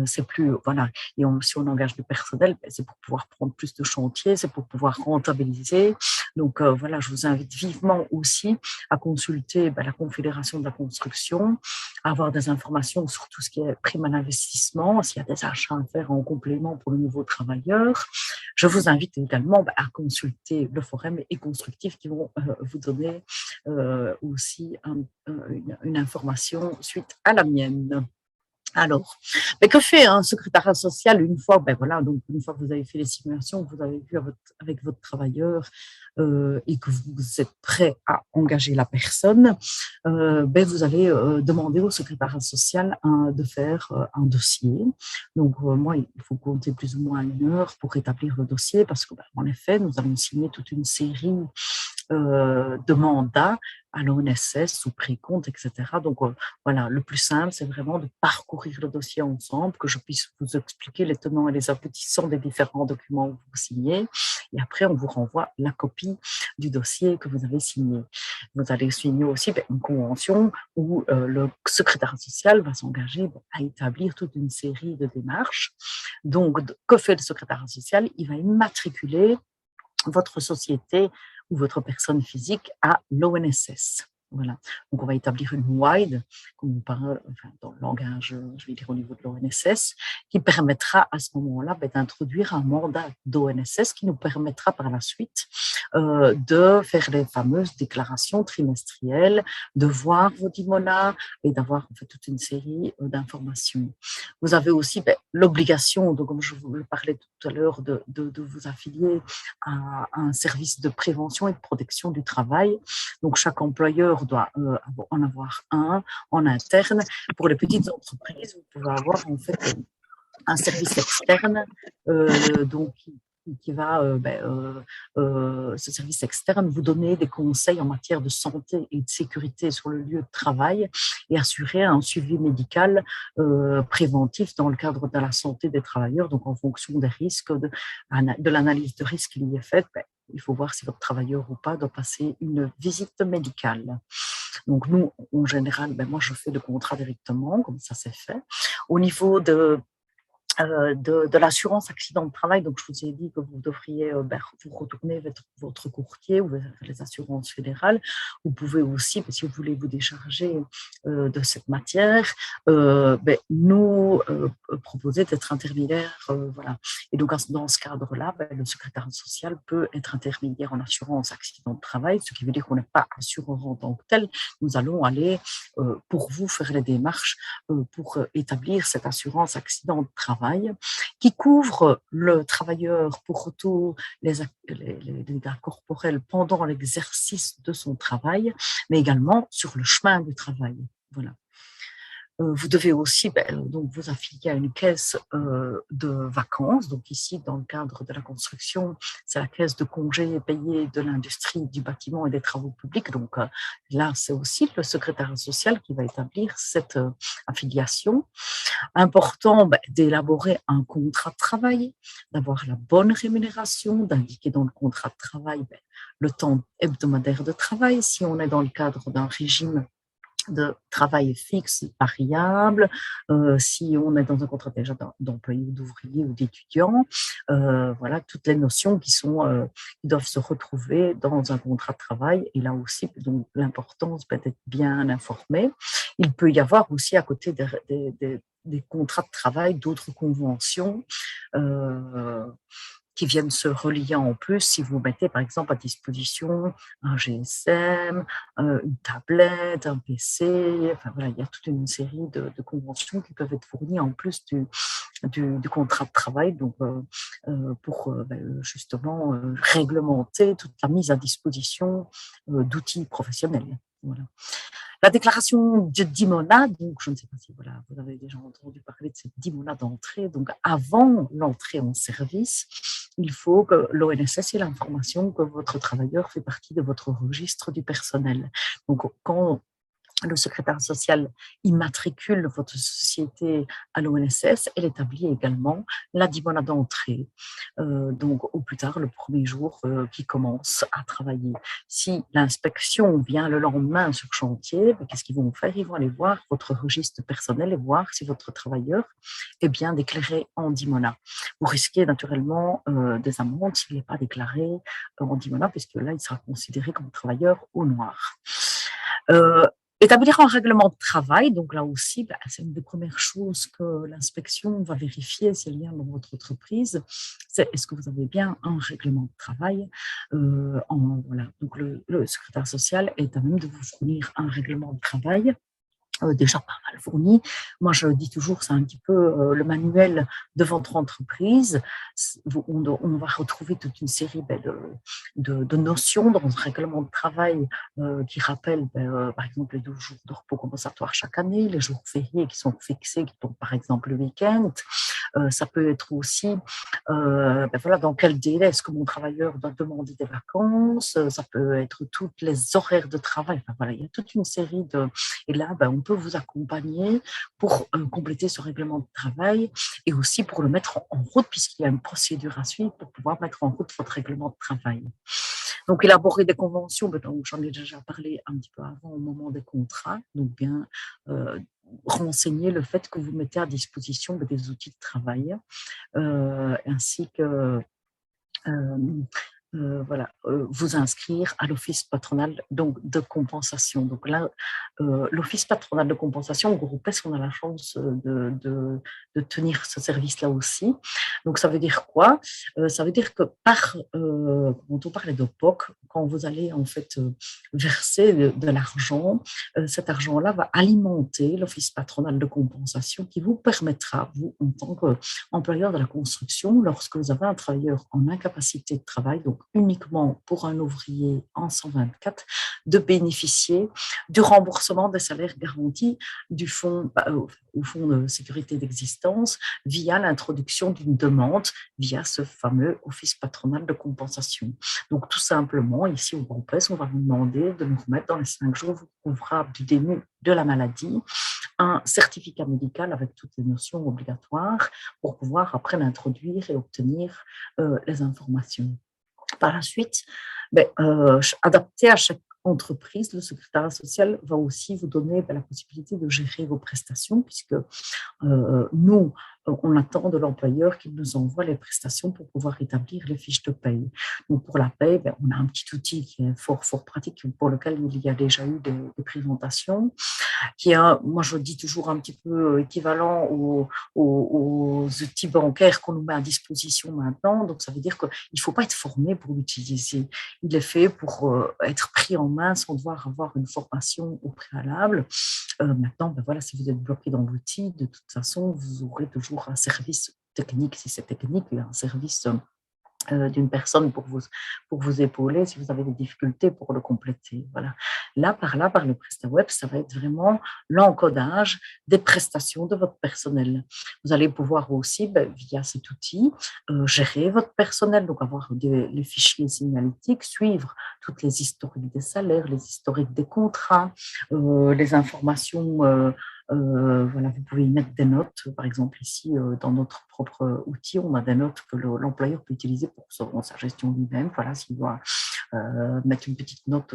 C'est plus, voilà, et si on engage du personnel, c'est pour pouvoir prendre plus de chantiers, c'est pour pouvoir rentabiliser. Donc voilà, je vous invite vivement aussi à consulter la Confédération de la construction, à avoir des informations sur tout ce qui est prime à l'investissement, s'il y a des achats à faire en complément pour le nouveau travailleur. Je vous invite également à consulter le forum et Constructif qui vont vous donner aussi une information suite à la mienne. Alors, mais que fait un secrétariat social une fois, voilà, donc une fois que vous avez fait les simulations, que vous avez vu avec votre travailleur et que vous êtes prêt à engager la personne, vous allez demander au secrétariat social de faire un dossier. Donc, moi, il faut compter plus ou moins 1 heure pour établir le dossier parce que, en effet, nous allons signer toute une série de mandats à l'ONSS, sous précompte, etc. Donc, voilà, le plus simple, c'est vraiment de parcourir le dossier ensemble, que je puisse vous expliquer les tenants et les aboutissants des différents documents que vous signez. Et après, on vous renvoie la copie du dossier que vous avez signé. Vous allez signer aussi une convention où le secrétaire social va s'engager à établir toute une série de démarches. Donc, que fait le secrétaire social? Il va immatriculer votre société ou votre personne physique à l'ONSS. Voilà. Donc, on va établir une WIDE, comme on parle dans le langage, je vais dire au niveau de l'ONSS, qui permettra à ce moment-là d'introduire un mandat d'ONSS qui nous permettra par la suite de faire les fameuses déclarations trimestrielles, de voir vos DIMONA et d'avoir en fait toute une série d'informations. Vous avez aussi l'obligation, donc, comme je vous le parlais tout à l'heure, de vous affilier à un service de prévention et de protection du travail. Donc, chaque employeur doit en avoir un en interne. Pour les petites entreprises, vous pouvez avoir en fait un service externe donc qui va, ce service externe, vous donner des conseils en matière de santé et de sécurité sur le lieu de travail et assurer un suivi médical préventif dans le cadre de la santé des travailleurs. Donc, en fonction des risques, de l'analyse de risque qui y est faite, il faut voir si votre travailleur ou pas doit passer une visite médicale. Donc, nous, en général, moi, je fais le contrat directement, comme ça c'est fait. Au niveau de l'assurance accident de travail. Donc, je vous ai dit que vous devriez vous retourner vers votre courtier ou vers les assurances fédérales. Vous pouvez aussi, si vous voulez vous décharger de cette matière, nous proposer d'être intermédiaire. Voilà. Et donc, dans ce cadre-là, le secrétaire social peut être intermédiaire en assurance accident de travail, ce qui veut dire qu'on n'est pas assureur en tant que tel. Nous allons aller pour vous faire les démarches pour établir cette assurance accident de travail qui couvre le travailleur pour tous les dégâts corporels pendant l'exercice de son travail, mais également sur le chemin du travail. Voilà. Vous devez aussi donc vous affilier à une caisse de vacances. Donc ici, dans le cadre de la construction, c'est la caisse de congés payés de l'industrie du bâtiment et des travaux publics. Donc là, c'est aussi le secrétaire social qui va établir cette affiliation. Important d'élaborer un contrat de travail, d'avoir la bonne rémunération, d'indiquer dans le contrat de travail le temps hebdomadaire de travail, si on est dans le cadre d'un régime de travail fixe, variable, si on est dans un contrat déjà d'employé ou d'ouvrier ou d'étudiant, voilà, toutes les notions qui doivent se retrouver dans un contrat de travail. Et là aussi, donc, l'importance d'être bien informé. Il peut y avoir aussi à côté des contrats de travail, d'autres conventions qui viennent se relier en plus si vous mettez par exemple à disposition un GSM, une tablette, un PC, enfin voilà, il y a toute une série de conventions qui peuvent être fournies en plus du contrat de travail, donc pour justement réglementer toute la mise à disposition d'outils professionnels. Voilà. La déclaration de DIMONA, donc je ne sais pas si voilà, vous avez déjà entendu parler de cette DIMONA d'entrée, donc avant l'entrée en service, il faut que l'ONSS ait l'information que votre travailleur fait partie de votre registre du personnel. Donc quand le secrétaire social immatricule votre société à l'ONSS, elle établit également la dimona d'entrée, donc au plus tard le premier jour qui commence à travailler. Si l'inspection vient le lendemain sur chantier, ben, qu'est-ce qu'ils vont faire? Ils vont aller voir votre registre personnel et voir si votre travailleur est bien déclaré en dimona. Vous risquez naturellement des amendes s'il n'est pas déclaré en dimona, puisque là, il sera considéré comme travailleur au noir. Établir un règlement de travail, donc là aussi, ben, c'est une des premières choses que l'inspection va vérifier s'il y a dans votre entreprise, c'est est-ce que vous avez bien un règlement de travail. Voilà. Donc le secrétaire social est à même de vous fournir un règlement de travail déjà pas mal fourni. Moi, je dis toujours, c'est un petit peu le manuel de votre entreprise. On va retrouver toute une série de notions dans ce règlement de travail qui rappellent, par exemple, les 12 jours de repos compensatoire chaque année, les jours fériés qui sont fixés, qui tombent par exemple le week-end. Ça peut être aussi, voilà, dans quel délai est-ce que mon travailleur doit demander des vacances. Ça peut être toutes les horaires de travail. Enfin, voilà, il y a toute une série de... Et là, on peut vous accompagner pour compléter ce règlement de travail et aussi pour le mettre en route, puisqu'il y a une procédure à suivre pour pouvoir mettre en route votre règlement de travail. Donc, élaborer des conventions, donc j'en ai déjà parlé un petit peu avant au moment des contrats, donc bien renseigner le fait que vous mettez à disposition des outils de travail, ainsi que voilà, vous inscrire à l'office patronal donc, de compensation. Donc là, l'office patronal de compensation, au groupe S, on a la chance de tenir ce service-là aussi. Donc ça veut dire quoi? Ça veut dire que quand on parlait de POC, quand vous allez en fait verser de l'argent, cet argent-là va alimenter l'office patronal de compensation qui vous permettra, vous, en tant qu'employeur de la construction, lorsque vous avez un travailleur en incapacité de travail, donc uniquement pour un ouvrier en 124, de bénéficier du remboursement des salaires garantis du fonds, au fonds de sécurité d'existence via l'introduction d'une demande via ce fameux office patronal de compensation. Donc tout simplement, ici au groupe S, on va vous demander de nous remettre dans les 5 jours ouvrables du début de la maladie un certificat médical avec toutes les notions obligatoires pour pouvoir après l'introduire et obtenir les informations. Par la suite, adapté à chaque entreprise, le secrétariat social va aussi vous donner la possibilité de gérer vos prestations, puisque nous, on attend de l'employeur qu'il nous envoie les prestations pour pouvoir établir les fiches de paye. Donc, pour la paye, on a un petit outil qui est fort, fort pratique, pour lequel il y a déjà eu des présentations, qui est, moi, je dis toujours un petit peu équivalent aux outils bancaires qu'on nous met à disposition maintenant. Donc, ça veut dire qu'il ne faut pas être formé pour l'utiliser. Il est fait pour être pris en main sans devoir avoir une formation au préalable. Maintenant, voilà, si vous êtes bloqué dans l'outil, de toute façon, vous aurez toujours un service technique, si c'est technique, un service d'une personne pour vous épauler si vous avez des difficultés pour le compléter. Voilà. Par le PrestaWeb, ça va être vraiment l'encodage des prestations de votre personnel. Vous allez pouvoir aussi, via cet outil, gérer votre personnel, donc avoir les fichiers signalétiques, suivre toutes les historiques des salaires, les historiques des contrats, les informations. Voilà, vous pouvez y mettre des notes. Par exemple, ici, dans notre propre outil, on a des notes que l'employeur peut utiliser pour sa gestion lui-même. Voilà, s'il doit mettre une petite note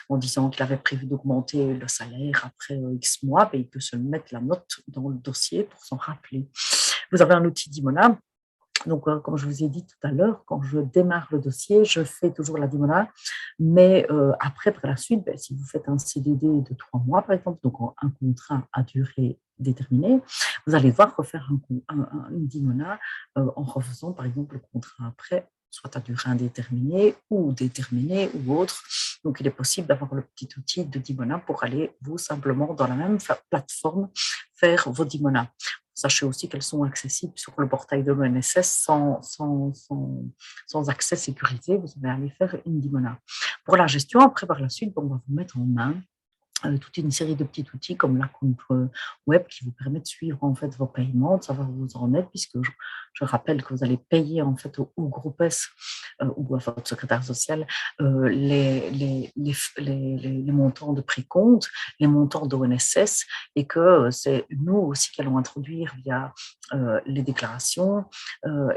en disant qu'il avait prévu d'augmenter le salaire après X mois, il peut se mettre la note dans le dossier pour s'en rappeler. Vous avez un outil Dimona. Donc, comme je vous ai dit tout à l'heure, quand je démarre le dossier, je fais toujours la dimona, mais après, par la suite, si vous faites un CDD de 3 mois, par exemple, donc un contrat à durée déterminée, vous allez devoir refaire une dimona en refaisant, par exemple, le contrat après, soit à durée indéterminée ou déterminée ou autre. Donc, il est possible d'avoir le petit outil de dimona pour aller, vous, simplement, dans la même plateforme, faire vos dimona. Sachez aussi qu'elles sont accessibles sur le portail de l'ONSS sans accès sécurisé. Vous allez aller faire une dimona. Pour la gestion, après, par la suite, on va vous mettre en main toute une série de petits outils comme la compte web qui vous permet de suivre en fait vos paiements, de savoir où vous en êtes, puisque je rappelle que vous allez payer en fait au groupe S ou à votre secrétaire social les montants de précompte, les montants d'ONSS, et que c'est nous aussi qui allons introduire via les déclarations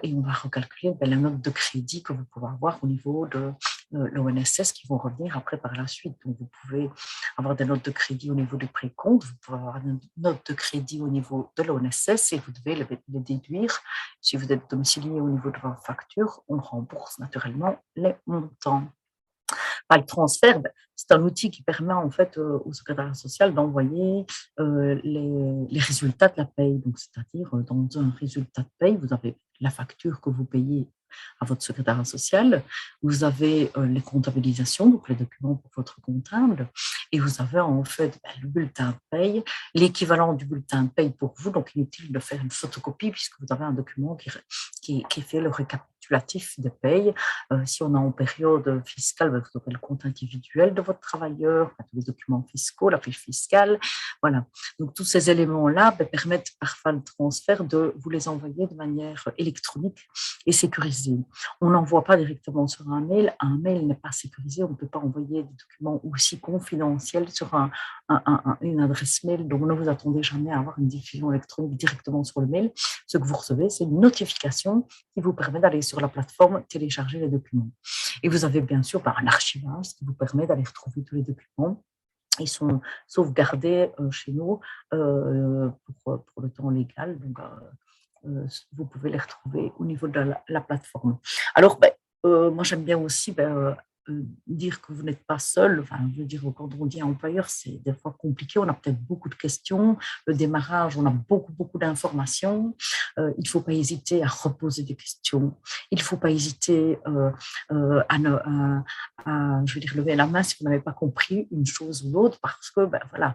et on va recalculer la note de crédit que vous pouvez avoir au niveau de l'ONSS qui vont revenir après par la suite. Donc vous pouvez avoir des notes de crédit au niveau du précompte, vous pouvez avoir des notes de crédit au niveau de l'ONSS et vous devez les déduire. Si vous êtes domicilié au niveau de vos factures, on rembourse naturellement les montants. Le transfert, c'est un outil qui permet en fait au secrétaire social d'envoyer les résultats de la paye. Donc, c'est-à-dire dans un résultat de paye, vous avez la facture que vous payez à votre secrétaire social, vous avez les comptabilisations, donc les documents pour votre comptable, et vous avez en fait le bulletin de paye, l'équivalent du bulletin de paye pour vous, donc inutile de faire une photocopie puisque vous avez un document qui fait le récapitulatif des payes. Si on est en période fiscale, vous aurez le compte individuel de votre travailleur, tous les documents fiscaux, la fiche fiscale, voilà. Donc tous ces éléments-là permettent parfois le transfert de vous les envoyer de manière électronique et sécurisée. On n'envoie pas directement sur un mail n'est pas sécurisé, on ne peut pas envoyer des documents aussi confidentiels sur une adresse mail, donc ne vous attendez jamais à avoir une diffusion électronique directement sur le mail. Ce que vous recevez, c'est une notification qui vous permet d'aller sur la plateforme télécharger les documents. Et vous avez bien sûr un archivage qui vous permet d'aller retrouver tous les documents. Ils sont sauvegardés chez nous pour le temps légal. Donc, vous pouvez les retrouver au niveau de la plateforme. Alors, moi, j'aime bien aussi dire que vous n'êtes pas seul. Enfin, je veux dire, quand on dit employeur, c'est des fois compliqué. On a peut-être beaucoup de questions. Le démarrage, on a beaucoup d'informations. Il ne faut pas hésiter à reposer des questions. Il ne faut pas hésiter je veux dire, lever la main si vous n'avez pas compris une chose ou l'autre, parce que voilà,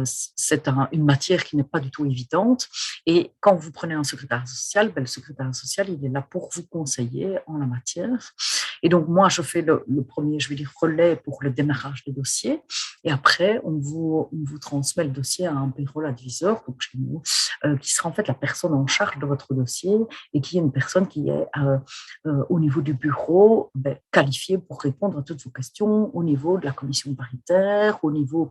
c'est une matière qui n'est pas du tout évidente. Et quand vous prenez un secrétaire social, le secrétaire social, il est là pour vous conseiller en la matière. Et donc, moi, je fais le premier, je vais dire, relais pour le démarrage des dossiers. Et après, on vous transmet le dossier à un payroll advisor, donc chez nous, qui sera en fait la personne en charge de votre dossier et qui est une personne qui est au niveau du bureau qualifiée pour répondre à toutes vos questions au niveau de la commission paritaire, au niveau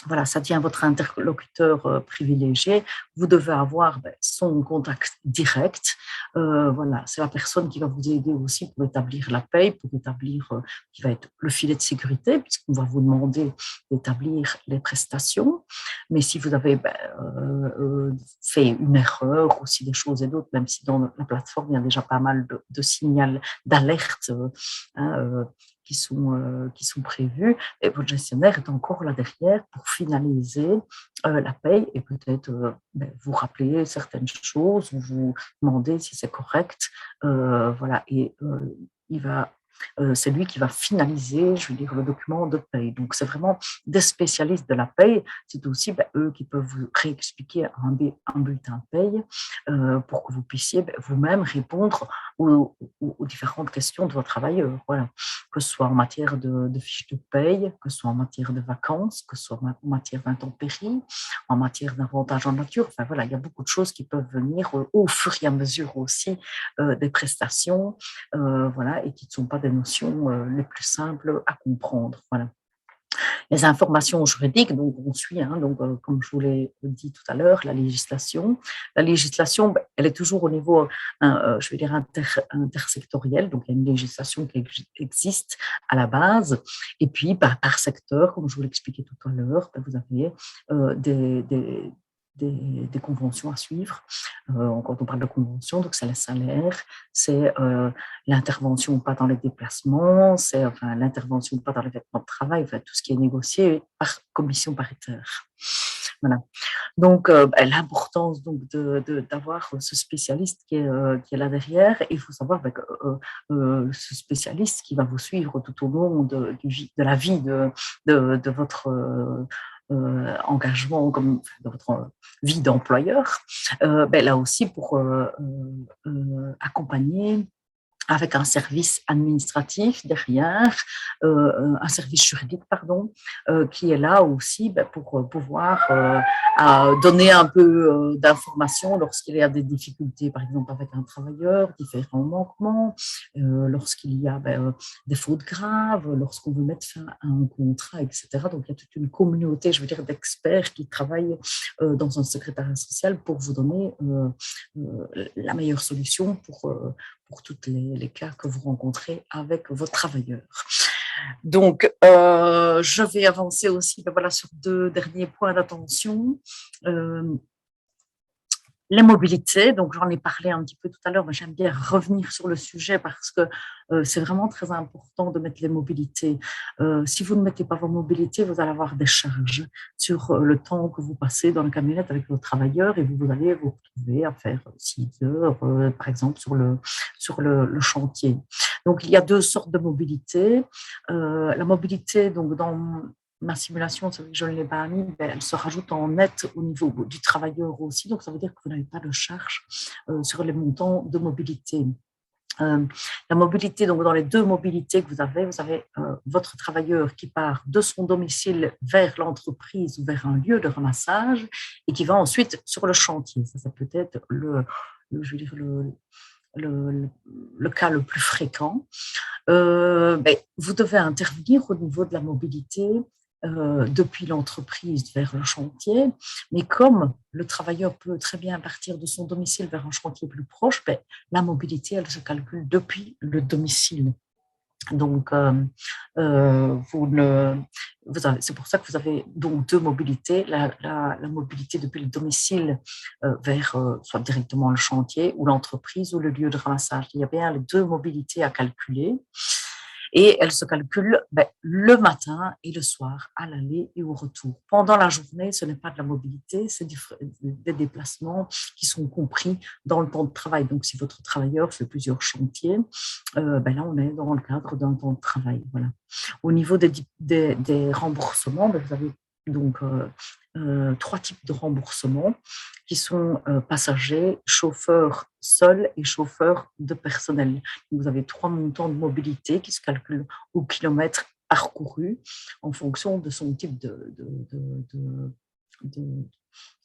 voilà, ça devient votre interlocuteur privilégié. Vous devez avoir son contact direct. Voilà, c'est la personne qui va vous aider aussi pour établir la paye, pour établir, qui va être le filet de sécurité, puisqu'on va vous demander d'établir les prestations. Mais si vous avez fait une erreur, aussi des choses et d'autres, même si dans la plateforme, il y a déjà pas mal de signaux d'alerte qui sont prévus, et votre gestionnaire est encore là derrière pour finaliser la paye et peut-être vous rappeler certaines choses ou vous demander si c'est correct. Voilà, et c'est lui qui va finaliser, je veux dire, le document de paye. Donc, c'est vraiment des spécialistes de la paye. C'est aussi eux qui peuvent vous réexpliquer un bulletin de paye pour que vous puissiez vous-même répondre aux différentes questions de vos travailleurs. Voilà. Que ce soit en matière de fiches de paye, que ce soit en matière de vacances, que ce soit en matière d'intempéries, en matière d'avantages en nature. Enfin, voilà, il y a beaucoup de choses qui peuvent venir au fur et à mesure aussi des prestations, voilà, et qui ne sont pas des notions les plus simples à comprendre. Voilà. Les informations juridiques, donc on suit, donc, comme je vous l'ai dit tout à l'heure, la législation. La législation, elle est toujours au niveau, je vais dire, intersectoriel, donc il y a une législation qui existe à la base, et puis par secteur, comme je vous l'expliquais tout à l'heure, vous avez des conventions à suivre. Quand on parle de convention, donc c'est les salaires, c'est l'intervention pas dans les déplacements, c'est l'intervention pas dans les vêtements de travail, tout ce qui est négocié par commission paritaire. Voilà. Donc, l'importance donc d'avoir ce spécialiste qui est là derrière. Il faut savoir que ce spécialiste qui va vous suivre tout au long de la vie de votre engagement, comme de votre vie d'employeur, là aussi pour accompagner avec un service administratif derrière, un service juridique, pardon, qui est là aussi pour pouvoir donner un peu d'informations lorsqu'il y a des difficultés, par exemple avec un travailleur, différents manquements, lorsqu'il y a des fautes graves, lorsqu'on veut mettre fin à un contrat, etc. Donc, il y a toute une communauté, je veux dire, d'experts qui travaillent dans un secrétariat social pour vous donner la meilleure solution pour tous les cas que vous rencontrez avec vos travailleurs. Donc, je vais avancer aussi voilà, sur 2 derniers points d'attention. Les mobilités, donc j'en ai parlé un petit peu tout à l'heure, mais j'aime bien revenir sur le sujet parce que c'est vraiment très important de mettre les mobilités. Si vous ne mettez pas vos mobilités, vous allez avoir des charges sur le temps que vous passez dans la camionnette avec vos travailleurs et vous allez vous retrouver à faire 6 heures, par exemple, sur le chantier. Donc, il y a 2 sortes de mobilité. La mobilité, donc, dans ma simulation, c'est vrai que je ne l'ai pas mis, elle se rajoute en net au niveau du travailleur aussi. Donc, ça veut dire que vous n'avez pas de charge sur les montants de mobilité. La mobilité, donc dans les 2 mobilités que vous avez votre travailleur qui part de son domicile vers l'entreprise ou vers un lieu de ramassage et qui va ensuite sur le chantier. Ça peut être je veux dire le cas le plus fréquent. Vous devez intervenir au niveau de la mobilité depuis l'entreprise vers le chantier, mais comme le travailleur peut très bien partir de son domicile vers un chantier plus proche, la mobilité, elle se calcule depuis le domicile. Donc, c'est pour ça que vous avez donc 2 mobilités, la mobilité depuis le domicile vers soit directement le chantier ou l'entreprise ou le lieu de ramassage. Il y a bien les 2 mobilités à calculer. Et elle se calcule le matin et le soir, à l'aller et au retour. Pendant la journée, ce n'est pas de la mobilité, c'est des déplacements qui sont compris dans le temps de travail. Donc, si votre travailleur fait plusieurs chantiers, là, on est dans le cadre d'un temps de travail. Voilà. Au niveau des remboursements, vous avez donc 3 types de remboursements qui sont passagers, chauffeurs seuls et chauffeurs de personnel. Vous avez 3 montants de mobilité qui se calculent au kilomètre parcouru en fonction de son type de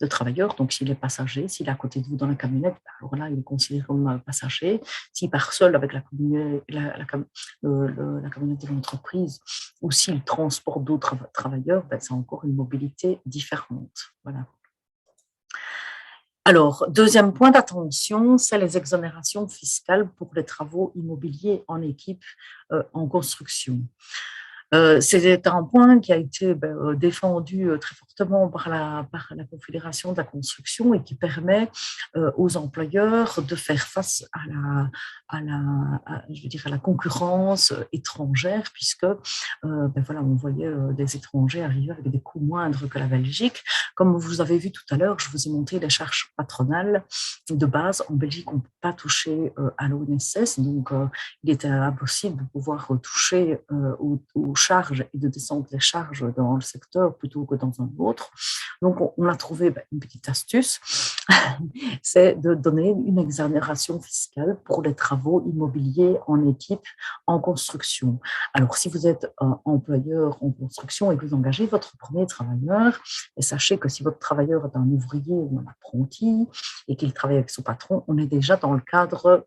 travailleur. Donc, s'il est passager, s'il est à côté de vous dans la camionnette, alors là, il est considéré comme passager. S'il part seul avec la camionnette de l'entreprise ou s'il transporte d'autres travailleurs, c'est encore une mobilité différente. Voilà. Alors, deuxième point d'attention, c'est les exonérations fiscales pour les travaux immobiliers en équipe en construction. C'est un point qui a été défendu très fortement par la Confédération de la construction et qui permet aux employeurs de faire face à la concurrence étrangère, puisque on voyait des étrangers arriver avec des coûts moindres que la Belgique. Comme vous avez vu tout à l'heure, je vous ai montré les charges patronales de base. En Belgique, on ne peut pas toucher à l'ONSS, donc il était impossible de pouvoir toucher aux charges et de descendre les charges dans le secteur plutôt que dans un autre. Donc, on a trouvé une petite astuce, c'est de donner une exonération fiscale pour les travaux immobiliers en équipe en construction. Alors, si vous êtes un employeur en construction et que vous engagez votre premier travailleur, et sachez que si votre travailleur est un ouvrier ou un apprenti et qu'il travaille avec son patron, on est déjà dans le cadre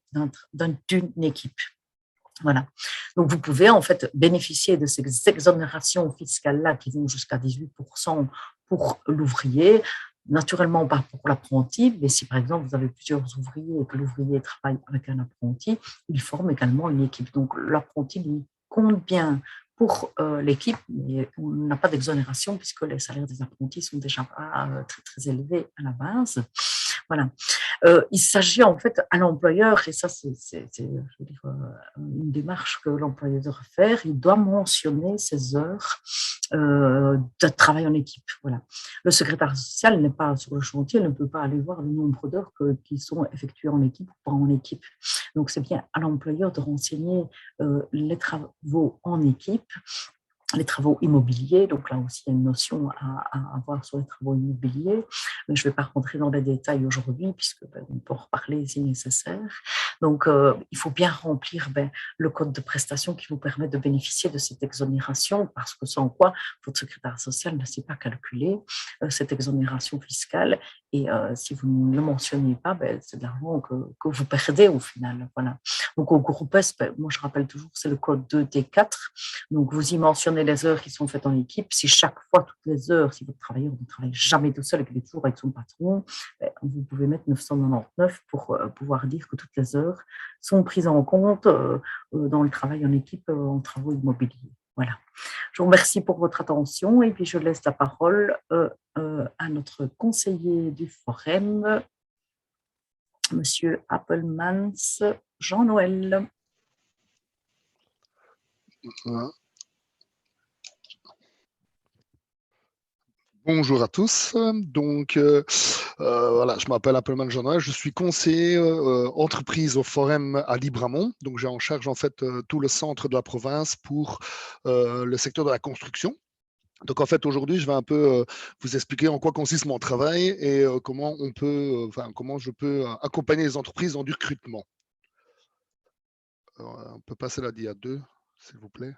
d'une équipe. Voilà. Donc, vous pouvez en fait bénéficier de ces exonérations fiscales-là qui vont jusqu'à 18% pour l'ouvrier. Naturellement, pas pour l'apprenti, mais si par exemple vous avez plusieurs ouvriers et que l'ouvrier travaille avec un apprenti, il forme également une équipe. Donc, l'apprenti lui compte bien pour l'équipe, mais on n'a pas d'exonération puisque les salaires des apprentis sont déjà pas très, très élevés à la base. Voilà. Il s'agit en fait à l'employeur, et ça c'est une démarche que l'employeur doit faire, il doit mentionner ses heures de travail en équipe. Voilà. Le secrétaire social n'est pas sur le chantier, il ne peut pas aller voir le nombre d'heures qui sont effectuées en équipe ou pas en équipe. Donc c'est bien à l'employeur de renseigner les travaux en équipe, les travaux immobiliers, donc là aussi il y a une notion à avoir sur les travaux immobiliers, mais je ne vais pas rentrer dans les détails aujourd'hui puisque on peut en reparler si nécessaire. Donc, il faut bien remplir le code de prestation qui vous permet de bénéficier de cette exonération, parce que sans quoi votre secrétaire social ne sait pas calculer cette exonération fiscale. Et si vous ne le mentionnez pas, c'est de l'argent que vous perdez au final. Voilà. Donc, au groupe S, moi, je rappelle toujours, c'est le code 2T4. Donc, vous y mentionnez les heures qui sont faites en équipe. Si chaque fois, toutes les heures, si votre travailleur ne travaille jamais tout seul et qu'il est toujours avec son patron, vous pouvez mettre 999 pour pouvoir dire que toutes les heures sont prises en compte dans le travail en équipe en travaux immobiliers. Voilà. Je vous remercie pour votre attention et puis je laisse la parole à notre conseiller du Forum, Monsieur Appelmans Jean-Noël. Bonjour à tous. Donc, voilà, je m'appelle Appelman Jean-Noël. Je suis conseiller entreprise au Forum à Libramont. Donc, j'ai en charge en fait tout le centre de la province pour le secteur de la construction. Donc, en fait, aujourd'hui, je vais un peu vous expliquer en quoi consiste mon travail et comment on peut, comment je peux accompagner les entreprises dans du recrutement. Alors, on peut passer la dia 2, s'il vous plaît.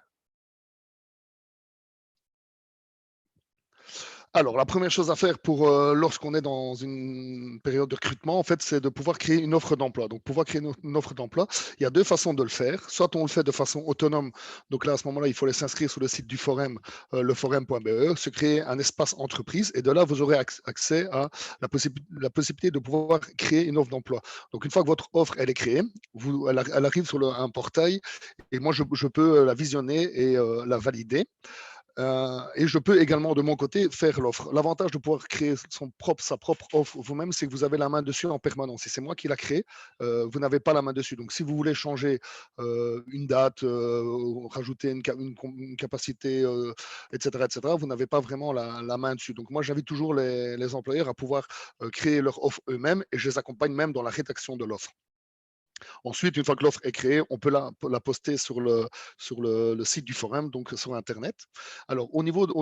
Alors, la première chose à faire pour lorsqu'on est dans une période de recrutement, en fait, c'est de pouvoir créer une offre d'emploi. Donc, pouvoir créer une offre d'emploi, il y a deux façons de le faire. Soit on le fait de façon autonome. Donc là, à ce moment-là, il faut aller s'inscrire sur le site du Forum, leforum.be, se créer un espace entreprise. Et de là, vous aurez accès à la possibilité de pouvoir créer une offre d'emploi. Donc, une fois que votre offre, elle est créée, elle arrive sur un portail et moi, je peux la visionner et la valider. Et je peux également de mon côté faire l'offre. L'avantage de pouvoir créer sa propre offre vous-même, c'est que vous avez la main dessus en permanence. Si c'est moi qui la crée, vous n'avez pas la main dessus. Donc si vous voulez changer une date, rajouter une capacité, etc., vous n'avez pas vraiment la main dessus. Donc moi, j'invite toujours les employeurs à pouvoir créer leur offre eux-mêmes et je les accompagne même dans la rédaction de l'offre. Ensuite, une fois que l'offre est créée, on peut la poster sur le site du forum, donc sur Internet. Alors, au niveau de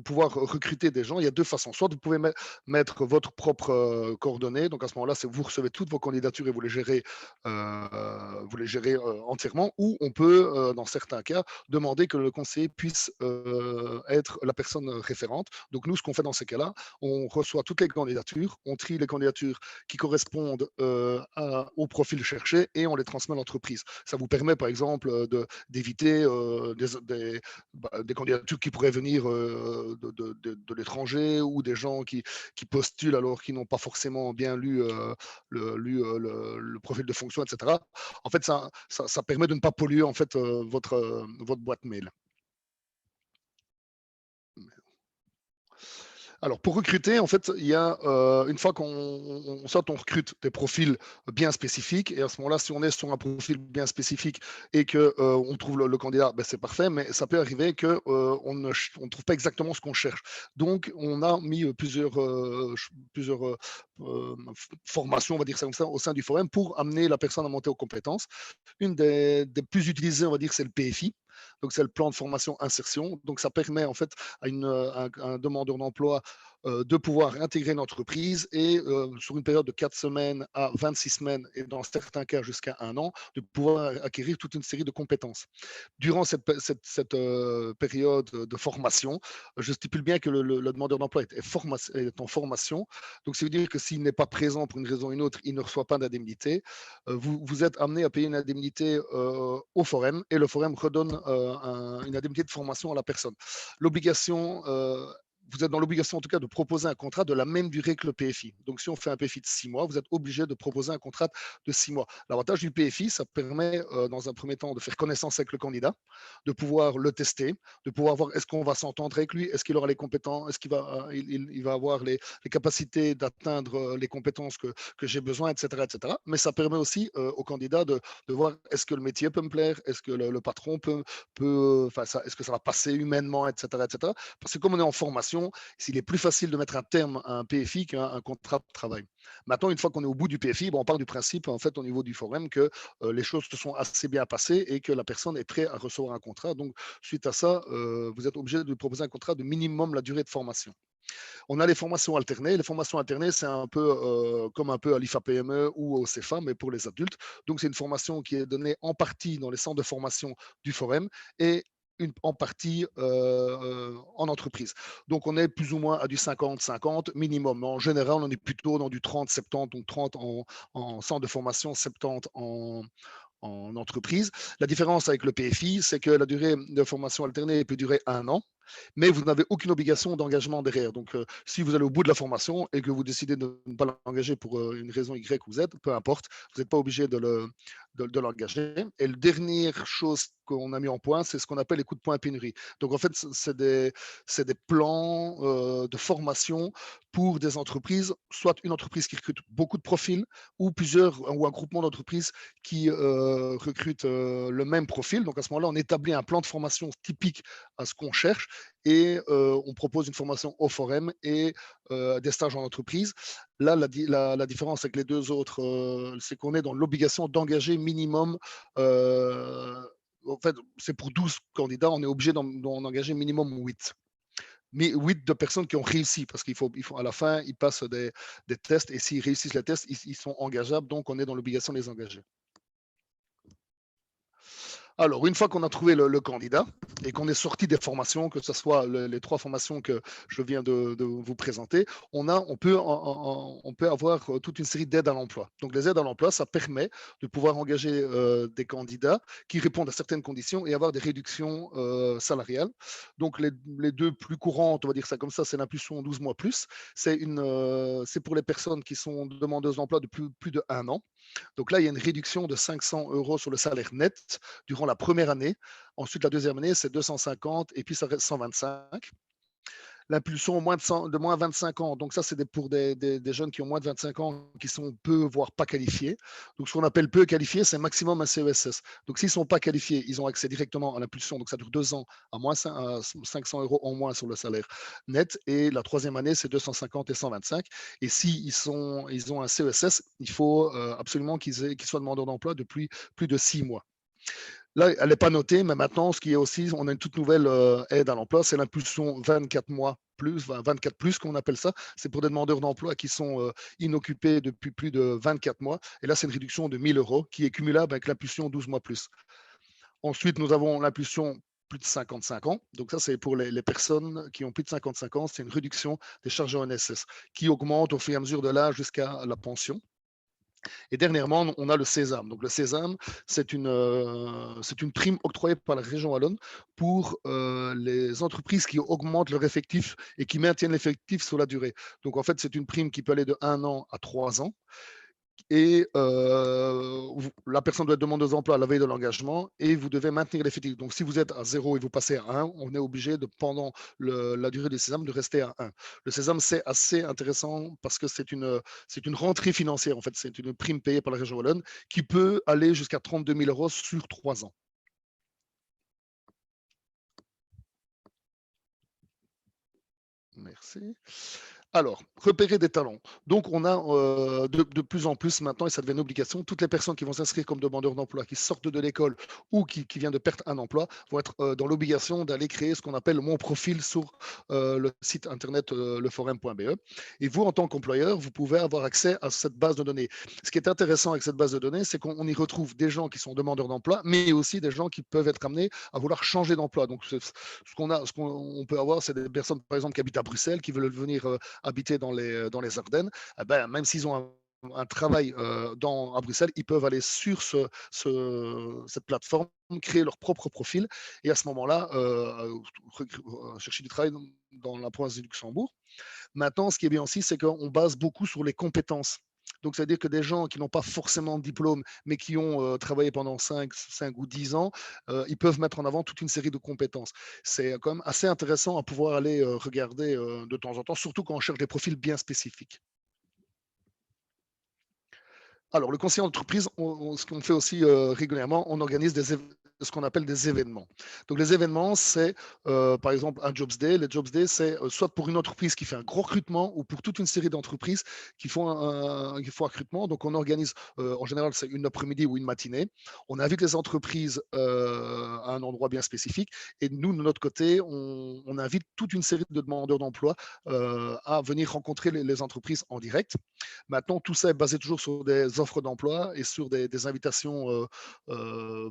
pouvoir recruter des gens, il y a deux façons. Soit vous pouvez mettre votre propre coordonnée. Donc, à ce moment-là, vous recevez toutes vos candidatures et vous les gérez entièrement. Ou on peut, dans certains cas, demander que le conseiller puisse être la personne référente. Donc, nous, ce qu'on fait dans ces cas-là, on reçoit toutes les candidatures, on trie les candidatures qui correspondent au profil cherché et on les transmet à l'entreprise. Ça vous permet, par exemple, d'éviter des candidatures qui pourraient venir de l'étranger ou des gens qui postulent alors qu'ils n'ont pas forcément bien lu le profil de fonction, etc. En fait, ça permet de ne pas polluer en fait, votre boîte mail. Alors, pour recruter, en fait, il y a une fois on recrute des profils bien spécifiques. Et à ce moment-là, si on est sur un profil bien spécifique et que on trouve le candidat, c'est parfait. Mais ça peut arriver que on ne trouve pas exactement ce qu'on cherche. Donc, on a mis plusieurs formations, on va dire ça comme ça, au sein du forum pour amener la personne à monter aux compétences. Une des plus utilisées, on va dire, c'est le PFI. Donc, c'est le plan de formation insertion. Donc, ça permet en fait à un demandeur d'emploi de pouvoir intégrer une entreprise et sur une période de 4 semaines à 26 semaines et dans certains cas jusqu'à un an, de pouvoir acquérir toute une série de compétences. Durant cette période de formation, je stipule bien que le demandeur d'emploi est en formation. Donc, ça veut dire que s'il n'est pas présent pour une raison ou une autre, il ne reçoit pas d'indemnité. Vous êtes amené à payer une indemnité au forum et le forum redonne une indemnité de formation à la personne. L'obligation vous êtes dans l'obligation en tout cas de proposer un contrat de la même durée que le PFI. Donc si on fait un PFI de 6 mois, vous êtes obligé de proposer un contrat de 6 mois. L'avantage du PFI, ça permet dans un premier temps de faire connaissance avec le candidat, de pouvoir le tester, de pouvoir voir est-ce qu'on va s'entendre avec lui, est-ce qu'il aura les compétences, est-ce qu'il va, il va avoir les capacités d'atteindre les compétences que j'ai besoin, etc., etc. Mais ça permet aussi au candidat de voir est-ce que le métier peut me plaire, est-ce que le patron est-ce que ça va passer humainement, etc., etc. Parce que comme on est en formation, s'il est plus facile de mettre un terme à un PFI qu'à un contrat de travail. Maintenant, une fois qu'on est au bout du PFI, on part du principe, en fait, au niveau du forum, que les choses se sont assez bien passées et que la personne est prête à recevoir un contrat. Donc, suite à ça, vous êtes obligé de lui proposer un contrat de minimum la durée de formation. On a les formations alternées. Les formations alternées, c'est un peu comme un peu à l'IFA PME ou au CEFA, mais pour les adultes. Donc, c'est une formation qui est donnée en partie dans les centres de formation du Forum et en partie en entreprise. Donc, on est plus ou moins à du 50-50 minimum. En général, on est plutôt dans du 30-70, donc 30 en centre de formation, 70 en entreprise. La différence avec le PFI, c'est que la durée de formation alternée peut durer 1 an, mais vous n'avez aucune obligation d'engagement derrière. Donc, si vous allez au bout de la formation et que vous décidez de ne pas l'engager pour une raison Y ou Z, peu importe, vous n'êtes pas obligé de l'engager. Et la dernière chose qu'on a mis en point, c'est ce qu'on appelle les coups de poing pénurie. Donc, en fait, c'est des plans de formation pour des entreprises, soit une entreprise qui recrute beaucoup de profils ou ou un groupement d'entreprises qui recrutent le même profil. Donc, à ce moment-là, on établit un plan de formation typique à ce qu'on cherche et on propose une formation au forum et des stages en entreprise. Là, la différence avec les deux autres, c'est qu'on est dans l'obligation d'engager minimum. En fait, c'est pour 12 candidats, on est obligé d'en engager minimum 8. Mais 8 de personnes qui ont réussi, parce qu'il faut à la fin, ils passent des tests et s'ils réussissent les tests, ils sont engageables, donc on est dans l'obligation de les engager. Alors, une fois qu'on a trouvé le candidat et qu'on est sorti des formations, que ce soit les 3 formations que je viens de vous présenter, on peut avoir toute une série d'aides à l'emploi. Donc, les aides à l'emploi, ça permet de pouvoir engager des candidats qui répondent à certaines conditions et avoir des réductions salariales. Donc, les deux plus courantes, on va dire ça comme ça, c'est l'impulsion 12 mois plus. C'est pour les personnes qui sont demandeuses d'emploi de plus de 1 an. Donc là, il y a une réduction de 500 € sur le salaire net durant la première année. Ensuite, la deuxième année, c'est 250 et puis ça reste 125. L'impulsion de moins 25 ans, donc ça, c'est pour des jeunes qui ont moins de 25 ans, qui sont peu, voire pas qualifiés. Donc, ce qu'on appelle peu qualifiés, c'est maximum un CESS. Donc, s'ils ne sont pas qualifiés, ils ont accès directement à l'impulsion. Donc, ça dure 2 ans à 500 € en moins sur le salaire net. Et la troisième année, c'est 250 et 125. Et s'ils ont un CESS, il faut absolument qu'ils soient demandeurs d'emploi depuis plus de 6 mois. Là, elle n'est pas notée, mais maintenant, ce qui est aussi, on a une toute nouvelle aide à l'emploi, c'est l'impulsion 24 mois plus, 24 plus, qu'on appelle ça. C'est pour des demandeurs d'emploi qui sont inoccupés depuis plus de 24 mois. Et là, c'est une réduction de 1 000 € qui est cumulable avec l'impulsion 12 mois plus. Ensuite, nous avons l'impulsion plus de 55 ans. Donc ça, c'est pour les personnes qui ont plus de 55 ans. C'est une réduction des charges ONSS qui augmente au fur et à mesure de l'âge jusqu'à la pension. Et dernièrement, on a le Sésame. Donc le Sésame, c'est une prime octroyée par la région wallonne pour les entreprises qui augmentent leur effectif et qui maintiennent l'effectif sur la durée. Donc en fait, c'est une prime qui peut aller de 1 an à 3 ans. Et la personne doit être demandeuse d'emploi à la veille de l'engagement et vous devez maintenir l'effectif. Donc, si vous êtes à 0 et vous passez à 1, on est obligé pendant la durée du sésame, de rester à 1. Le sésame, c'est assez intéressant parce que c'est une rentrée financière. En fait, c'est une prime payée par la région wallonne qui peut aller jusqu'à 32 000 € sur 3 ans. Merci. Alors, repérer des talents. Donc, on a de plus en plus maintenant, et ça devient une obligation, toutes les personnes qui vont s'inscrire comme demandeurs d'emploi, qui sortent de l'école ou qui viennent de perdre un emploi, vont être dans l'obligation d'aller créer ce qu'on appelle mon profil sur le site internet leforum.be. Et vous, en tant qu'employeur, vous pouvez avoir accès à cette base de données. Ce qui est intéressant avec cette base de données, c'est qu'on y retrouve des gens qui sont demandeurs d'emploi, mais aussi des gens qui peuvent être amenés à vouloir changer d'emploi. Donc, ce qu'on peut avoir, c'est des personnes, par exemple, qui habitent à Bruxelles, qui veulent venir habiter dans les Ardennes, même s'ils ont un travail à Bruxelles, ils peuvent aller sur cette plateforme, créer leur propre profil et à ce moment-là, chercher du travail dans la province du Luxembourg. Maintenant, ce qui est bien aussi, c'est qu'on base beaucoup sur les compétences. Donc, c'est-à-dire que des gens qui n'ont pas forcément de diplôme, mais qui ont travaillé pendant 5 ou 10 ans, ils peuvent mettre en avant toute une série de compétences. C'est quand même assez intéressant à pouvoir aller regarder de temps en temps, surtout quand on cherche des profils bien spécifiques. Alors, le conseiller d'entreprise, ce qu'on fait aussi régulièrement, on organise ce qu'on appelle des événements. Donc, les événements, c'est par exemple un Jobs Day. Les Jobs Day, c'est soit pour une entreprise qui fait un gros recrutement ou pour toute une série d'entreprises qui font un recrutement. Donc, on organise, en général, c'est une après-midi ou une matinée. On invite les entreprises à un endroit bien spécifique. Et nous, de notre côté, on invite toute une série de demandeurs d'emploi à venir rencontrer les entreprises en direct. Maintenant, tout ça est basé toujours sur des offres d'emploi et sur des invitations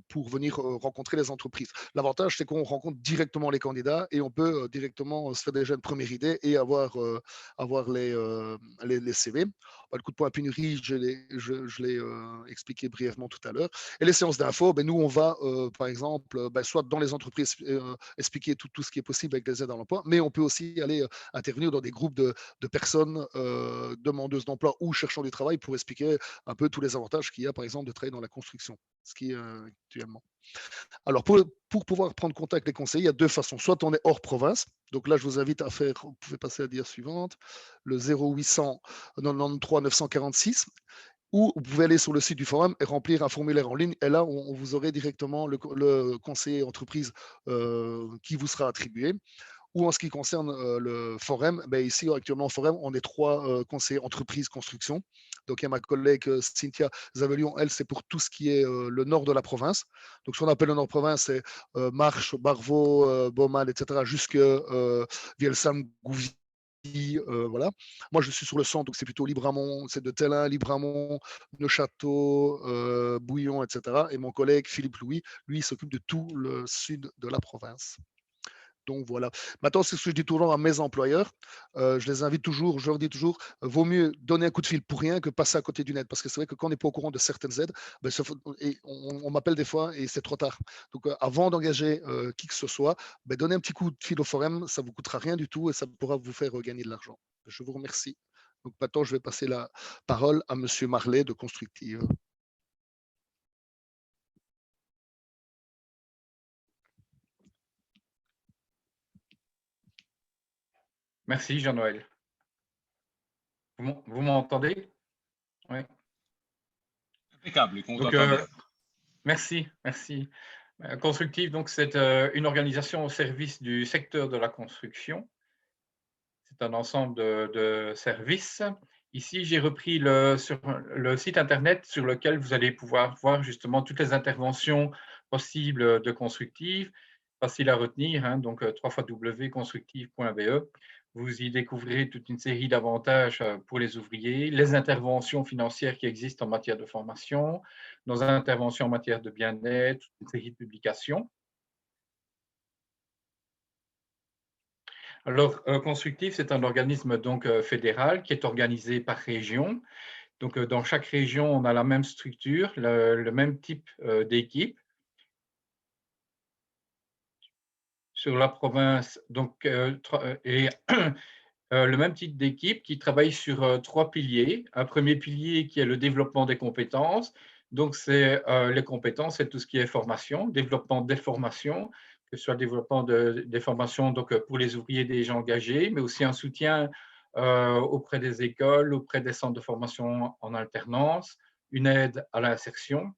pour venir rencontrer les entreprises. L'avantage, c'est qu'on rencontre directement les candidats et on peut directement se faire déjà une première idée et avoir les CV. Le coup de poing à pénurie, je l'ai expliqué brièvement tout à l'heure. Et les séances d'info, ben, nous, on va, par exemple, ben, soit dans les entreprises, expliquer tout ce qui est possible avec les aides à l'emploi, mais on peut aussi aller intervenir dans des groupes de personnes demandeuses d'emploi ou cherchant du travail pour expliquer un peu tous les avantages qu'il y a, par exemple, de travailler dans la construction, ce qui est actuellement. Alors, pour pouvoir prendre contact avec les conseillers, il y a deux façons. Soit on est hors province. Donc là, je vous invite à faire, vous pouvez passer à la dia suivante, le 0800 93 946. Ou vous pouvez aller sur le site du forum et remplir un formulaire en ligne. Et là, on vous aurez directement le conseiller entreprise qui vous sera attribué. Ou en ce qui concerne le forum, ben ici actuellement au forum, on est trois conseillers entreprise construction. Donc il y a ma collègue Cynthia Zavelion, elle c'est pour tout ce qui est le nord de la province. Donc ce qu'on appelle le nord de la province, c'est Marche, Barvaux, Baumann, etc. jusque Vielsalm, Gouvy. Voilà. Moi, je suis sur le centre, donc c'est plutôt Libramont, c'est de Tellin, Libramont, Neuchâteau, Bouillon, etc. Et mon collègue Philippe Louis, lui, il s'occupe de tout le sud de la province. Donc voilà. Maintenant, c'est ce que je dis toujours à mes employeurs. Je les invite toujours, je leur dis toujours, vaut mieux donner un coup de fil pour rien que passer à côté d'une aide. Parce que c'est vrai que quand on n'est pas au courant de certaines aides, ben, et on m'appelle des fois et c'est trop tard. Donc avant d'engager qui que ce soit, ben, donnez un petit coup de fil au forum, ça ne vous coûtera rien du tout et ça pourra vous faire gagner de l'argent. Je vous remercie. Donc maintenant, je vais passer la parole à Monsieur Marlet de Constructive. Merci Jean-Noël. Vous m'entendez? Oui. Impeccable, Donc, merci. Constructive, donc c'est une organisation au service du secteur de la construction. C'est un ensemble de services. Ici, j'ai repris sur le site internet sur lequel vous allez pouvoir voir justement toutes les interventions possibles de Constructive. Facile à retenir, hein, donc www.constructive.be. Vous y découvrirez toute une série d'avantages pour les ouvriers, les interventions financières qui existent en matière de formation, nos interventions en matière de bien-être, toute une série de publications. Alors, Constructive, c'est un organisme donc fédéral qui est organisé par région. Donc, dans chaque région, on a la même structure, le même type d'équipe. Sur la province, donc, et le même type d'équipe qui travaille sur trois piliers. Un premier pilier qui est le développement des compétences. Donc, c'est les compétences, c'est tout ce qui est formation, développement des formations, que ce soit le développement des formations donc, pour les ouvriers déjà engagés, mais aussi un soutien auprès des écoles, auprès des centres de formation en alternance, une aide à l'insertion.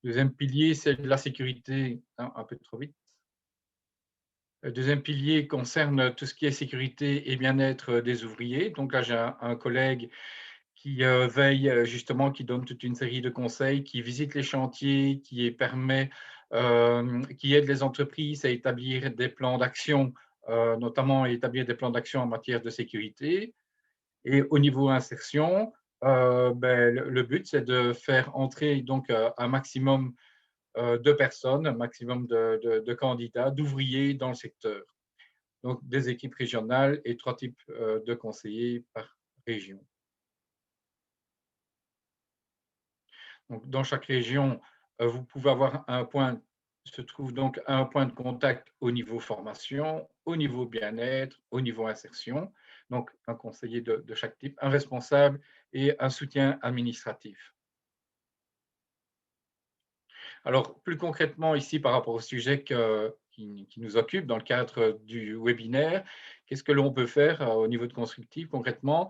Deuxième pilier, c'est la sécurité, un peu trop vite. Le deuxième pilier concerne tout ce qui est sécurité et bien-être des ouvriers. Donc là, j'ai un collègue qui veille justement, qui donne toute une série de conseils, qui visite les chantiers, qui aide les entreprises à établir des plans d'action, notamment à établir des plans d'action en matière de sécurité. Et au niveau insertion, le but, c'est de faire entrer donc un maximum de personnes, un maximum de candidats, d'ouvriers dans le secteur. Donc, des équipes régionales et trois types de conseillers par région. Donc, dans chaque région, vous pouvez avoir se trouve donc un point de contact au niveau formation, au niveau bien-être, au niveau insertion. Donc, un conseiller de chaque type, un responsable et un soutien administratif. Alors, plus concrètement, ici, par rapport au sujet qui nous occupe dans le cadre du webinaire, qu'est-ce que l'on peut faire au niveau de Constructive concrètement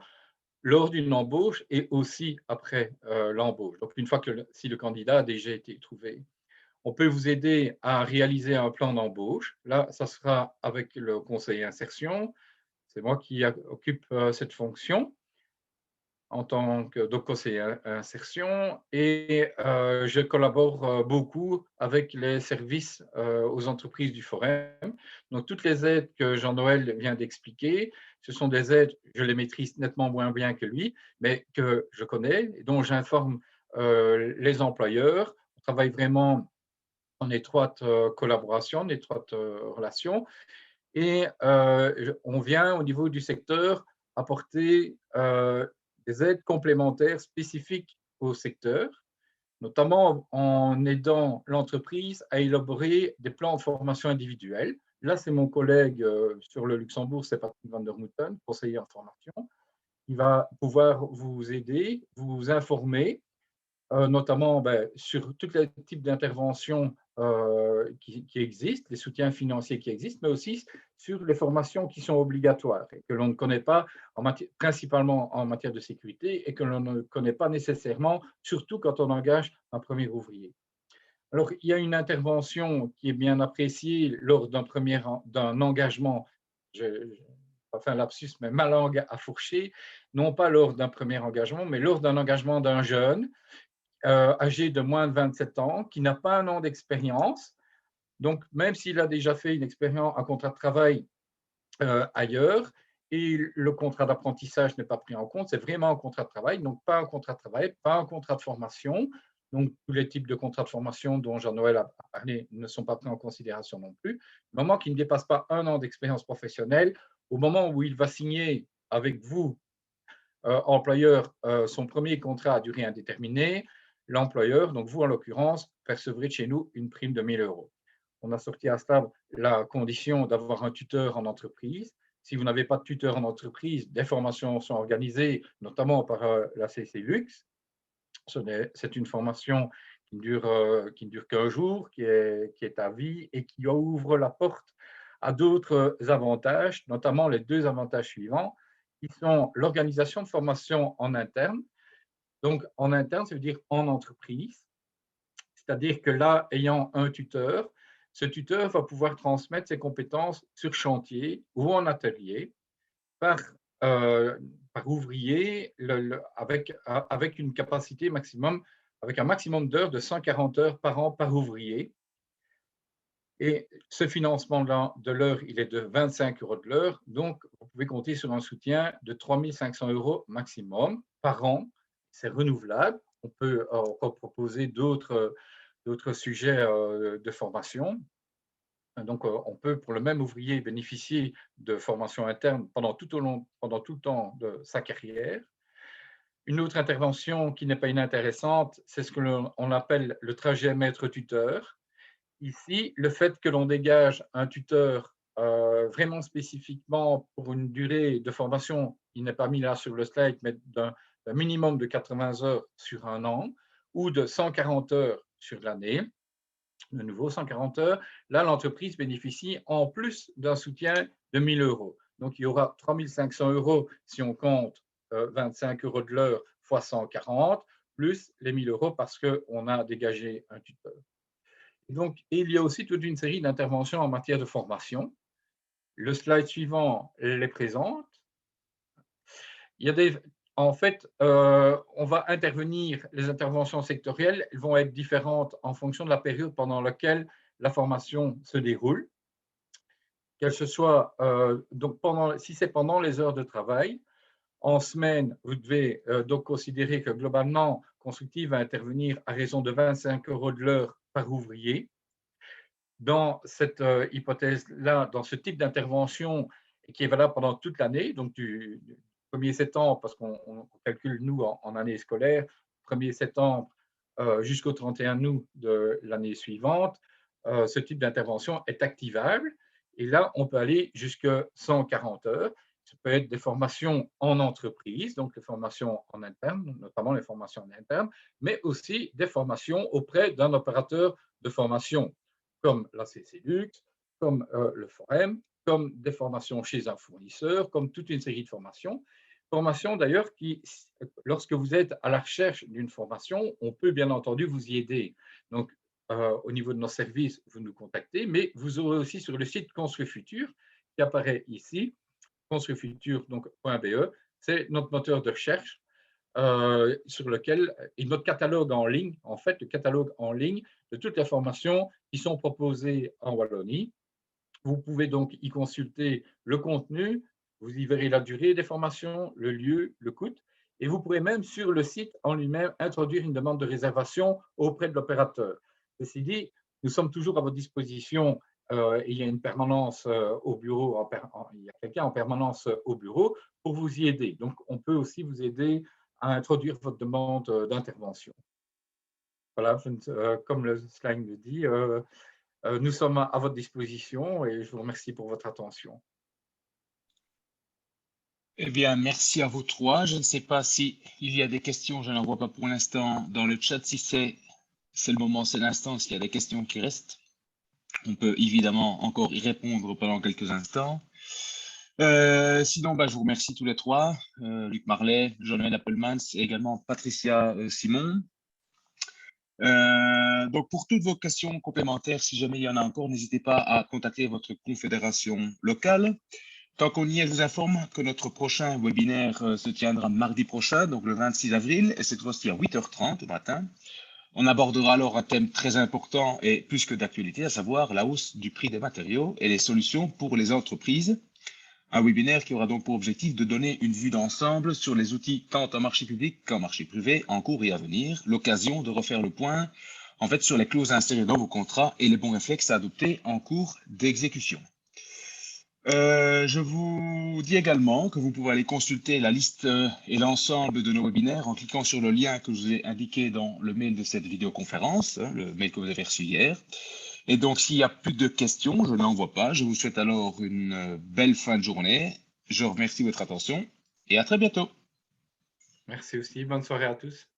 lors d'une embauche et aussi après l'embauche. Donc, une fois si le candidat a déjà été trouvé. On peut vous aider à réaliser un plan d'embauche. Là, ça sera avec le conseiller insertion. C'est moi qui occupe cette fonction en tant que donc conseiller insertion et je collabore beaucoup avec les services aux entreprises du Forum. Donc, toutes les aides que Jean-Noël vient d'expliquer, ce sont des aides, je les maîtrise nettement moins bien que lui, mais que je connais et dont j'informe les employeurs. On travaille vraiment en étroite collaboration, en étroite relation et on vient au niveau du secteur apporter des aides complémentaires spécifiques au secteur, notamment en aidant l'entreprise à élaborer des plans de formation individuels. Là, c'est mon collègue sur le Luxembourg, c'est Patrick van der Mouten, conseiller en formation, qui va pouvoir vous aider, vous informer notamment sur tous les types d'interventions qui existent, les soutiens financiers qui existent, mais aussi sur les formations qui sont obligatoires et que l'on ne connaît pas, principalement en matière de sécurité, et que l'on ne connaît pas nécessairement, surtout quand on engage un premier ouvrier. Alors, il y a une intervention qui est bien appréciée lors d'un engagement, enfin lapsus, mais ma langue a fourché, non pas lors d'un premier engagement, mais lors d'un engagement d'un jeune âgé de moins de 27 ans, qui n'a pas un an d'expérience. Donc, même s'il a déjà fait une expérience, un contrat de travail ailleurs, et le contrat d'apprentissage n'est pas pris en compte, c'est vraiment un contrat de travail, donc pas un contrat de travail, pas un contrat de formation. Donc, tous les types de contrats de formation dont Jean-Noël a parlé ne sont pas pris en considération non plus. Du moment qu'il ne dépasse pas un an d'expérience professionnelle, au moment où il va signer avec vous, employeur, son premier contrat à durée indéterminée, l'employeur, donc vous en l'occurrence, percevrez de chez nous une prime de 1 000 €. On a sorti à stable la condition d'avoir un tuteur en entreprise. Si vous n'avez pas de tuteur en entreprise, des formations sont organisées, notamment par la CC Lux. C'est une formation qui ne dure qu'un jour, qui est à vie et qui ouvre la porte à d'autres avantages, notamment les 2 avantages suivants, qui sont l'organisation de formation en interne. Donc, en interne, ça veut dire en entreprise. C'est-à-dire que là, ayant un tuteur, ce tuteur va pouvoir transmettre ses compétences sur chantier ou en atelier par, par ouvrier avec une capacité maximum, avec un maximum d'heures de 140 heures par an par ouvrier. Et ce financement de l'heure, il est de 25 € de l'heure. Donc, vous pouvez compter sur un soutien de 3 500 € maximum par an. C'est renouvelable. On peut encore proposer d'autres sujets de formation. Donc, on peut, pour le même ouvrier, bénéficier de formation interne pendant tout le temps de sa carrière. Une autre intervention qui n'est pas inintéressante, c'est ce que l'on appelle le trajet maître-tuteur. Ici, le fait que l'on dégage un tuteur vraiment spécifiquement pour une durée de formation, il n'est pas mis là sur le slide, mais d'un minimum de 80 heures sur un an ou de 140 heures sur l'année, de nouveau 140 heures, là, l'entreprise bénéficie en plus d'un soutien de 1 000 €. Donc, il y aura 3 500 € si on compte 25 € de l'heure fois 140, plus les 1 000 € parce qu'on a dégagé un tuteur. Donc, il y a aussi toute une série d'interventions en matière de formation. Le slide suivant les présente. Il y a en fait, on va intervenir, les interventions sectorielles, elles vont être différentes en fonction de la période pendant laquelle la formation se déroule. Qu'elle se soit, donc si c'est pendant les heures de travail, en semaine, vous devez donc considérer que globalement, Constructive va intervenir à raison de 25 € de l'heure par ouvrier. Dans cette hypothèse-là, dans ce type d'intervention qui est valable pendant toute l'année, donc du 1er septembre, parce qu'on calcule nous en année scolaire, 1er septembre jusqu'au 31 août de l'année suivante, ce type d'intervention est activable. Et là, on peut aller jusqu'à 140 heures. Ça peut être des formations en entreprise, donc les formations en interne, notamment les formations en interne, mais aussi des formations auprès d'un opérateur de formation, comme la CC Lux, comme le Forum, comme des formations chez un fournisseur, comme toute une série de formations. Formations d'ailleurs qui, lorsque vous êtes à la recherche d'une formation, on peut bien entendu vous y aider. Donc, au niveau de nos services, vous nous contactez, mais vous aurez aussi sur le site Construit Futur, qui apparaît ici, construitfutur.be, c'est notre moteur de recherche sur lequel, et notre catalogue en ligne, en fait, le catalogue en ligne de toutes les formations qui sont proposées en Wallonie. Vous pouvez donc y consulter le contenu, vous y verrez la durée des formations, le lieu, le coût, et vous pourrez même sur le site en lui-même introduire une demande de réservation auprès de l'opérateur. Ceci dit, nous sommes toujours à votre disposition. Il y a une permanence au bureau, il y a quelqu'un en permanence au bureau pour vous y aider. Donc, on peut aussi vous aider à introduire votre demande d'intervention. Voilà, comme le slide le dit, nous sommes à votre disposition et je vous remercie pour votre attention. Eh bien, merci à vous trois. Je ne sais pas s'il y a des questions, je n'en vois pas pour l'instant dans le chat. Si c'est le moment, c'est l'instant, s'il y a des questions qui restent, on peut évidemment encore y répondre pendant quelques instants. Sinon, je vous remercie tous les trois, Luc Marlet, Jean-Noël Appelmans et également Patricia Simon. Donc, pour toutes vos questions complémentaires, si jamais il y en a encore, n'hésitez pas à contacter votre confédération locale. Tant qu'on y est, je vous informe que notre prochain webinaire se tiendra mardi prochain, donc le 26 avril, et cette fois-ci à 8h30 au matin. On abordera alors un thème très important et plus que d'actualité, à savoir la hausse du prix des matériaux et les solutions pour les entreprises. Un webinaire qui aura donc pour objectif de donner une vue d'ensemble sur les outils tant en marché public qu'en marché privé en cours et à venir, l'occasion de refaire le point en fait sur les clauses insérées dans vos contrats et les bons réflexes à adopter en cours d'exécution. Je vous dis également que vous pouvez aller consulter la liste et l'ensemble de nos webinaires en cliquant sur le lien que je vous ai indiqué dans le mail de cette vidéoconférence, le mail que vous avez reçu hier. Et donc, s'il n'y a plus de questions, je n'en vois pas. Je vous souhaite alors une belle fin de journée. Je remercie votre attention et à très bientôt. Merci aussi. Bonne soirée à tous.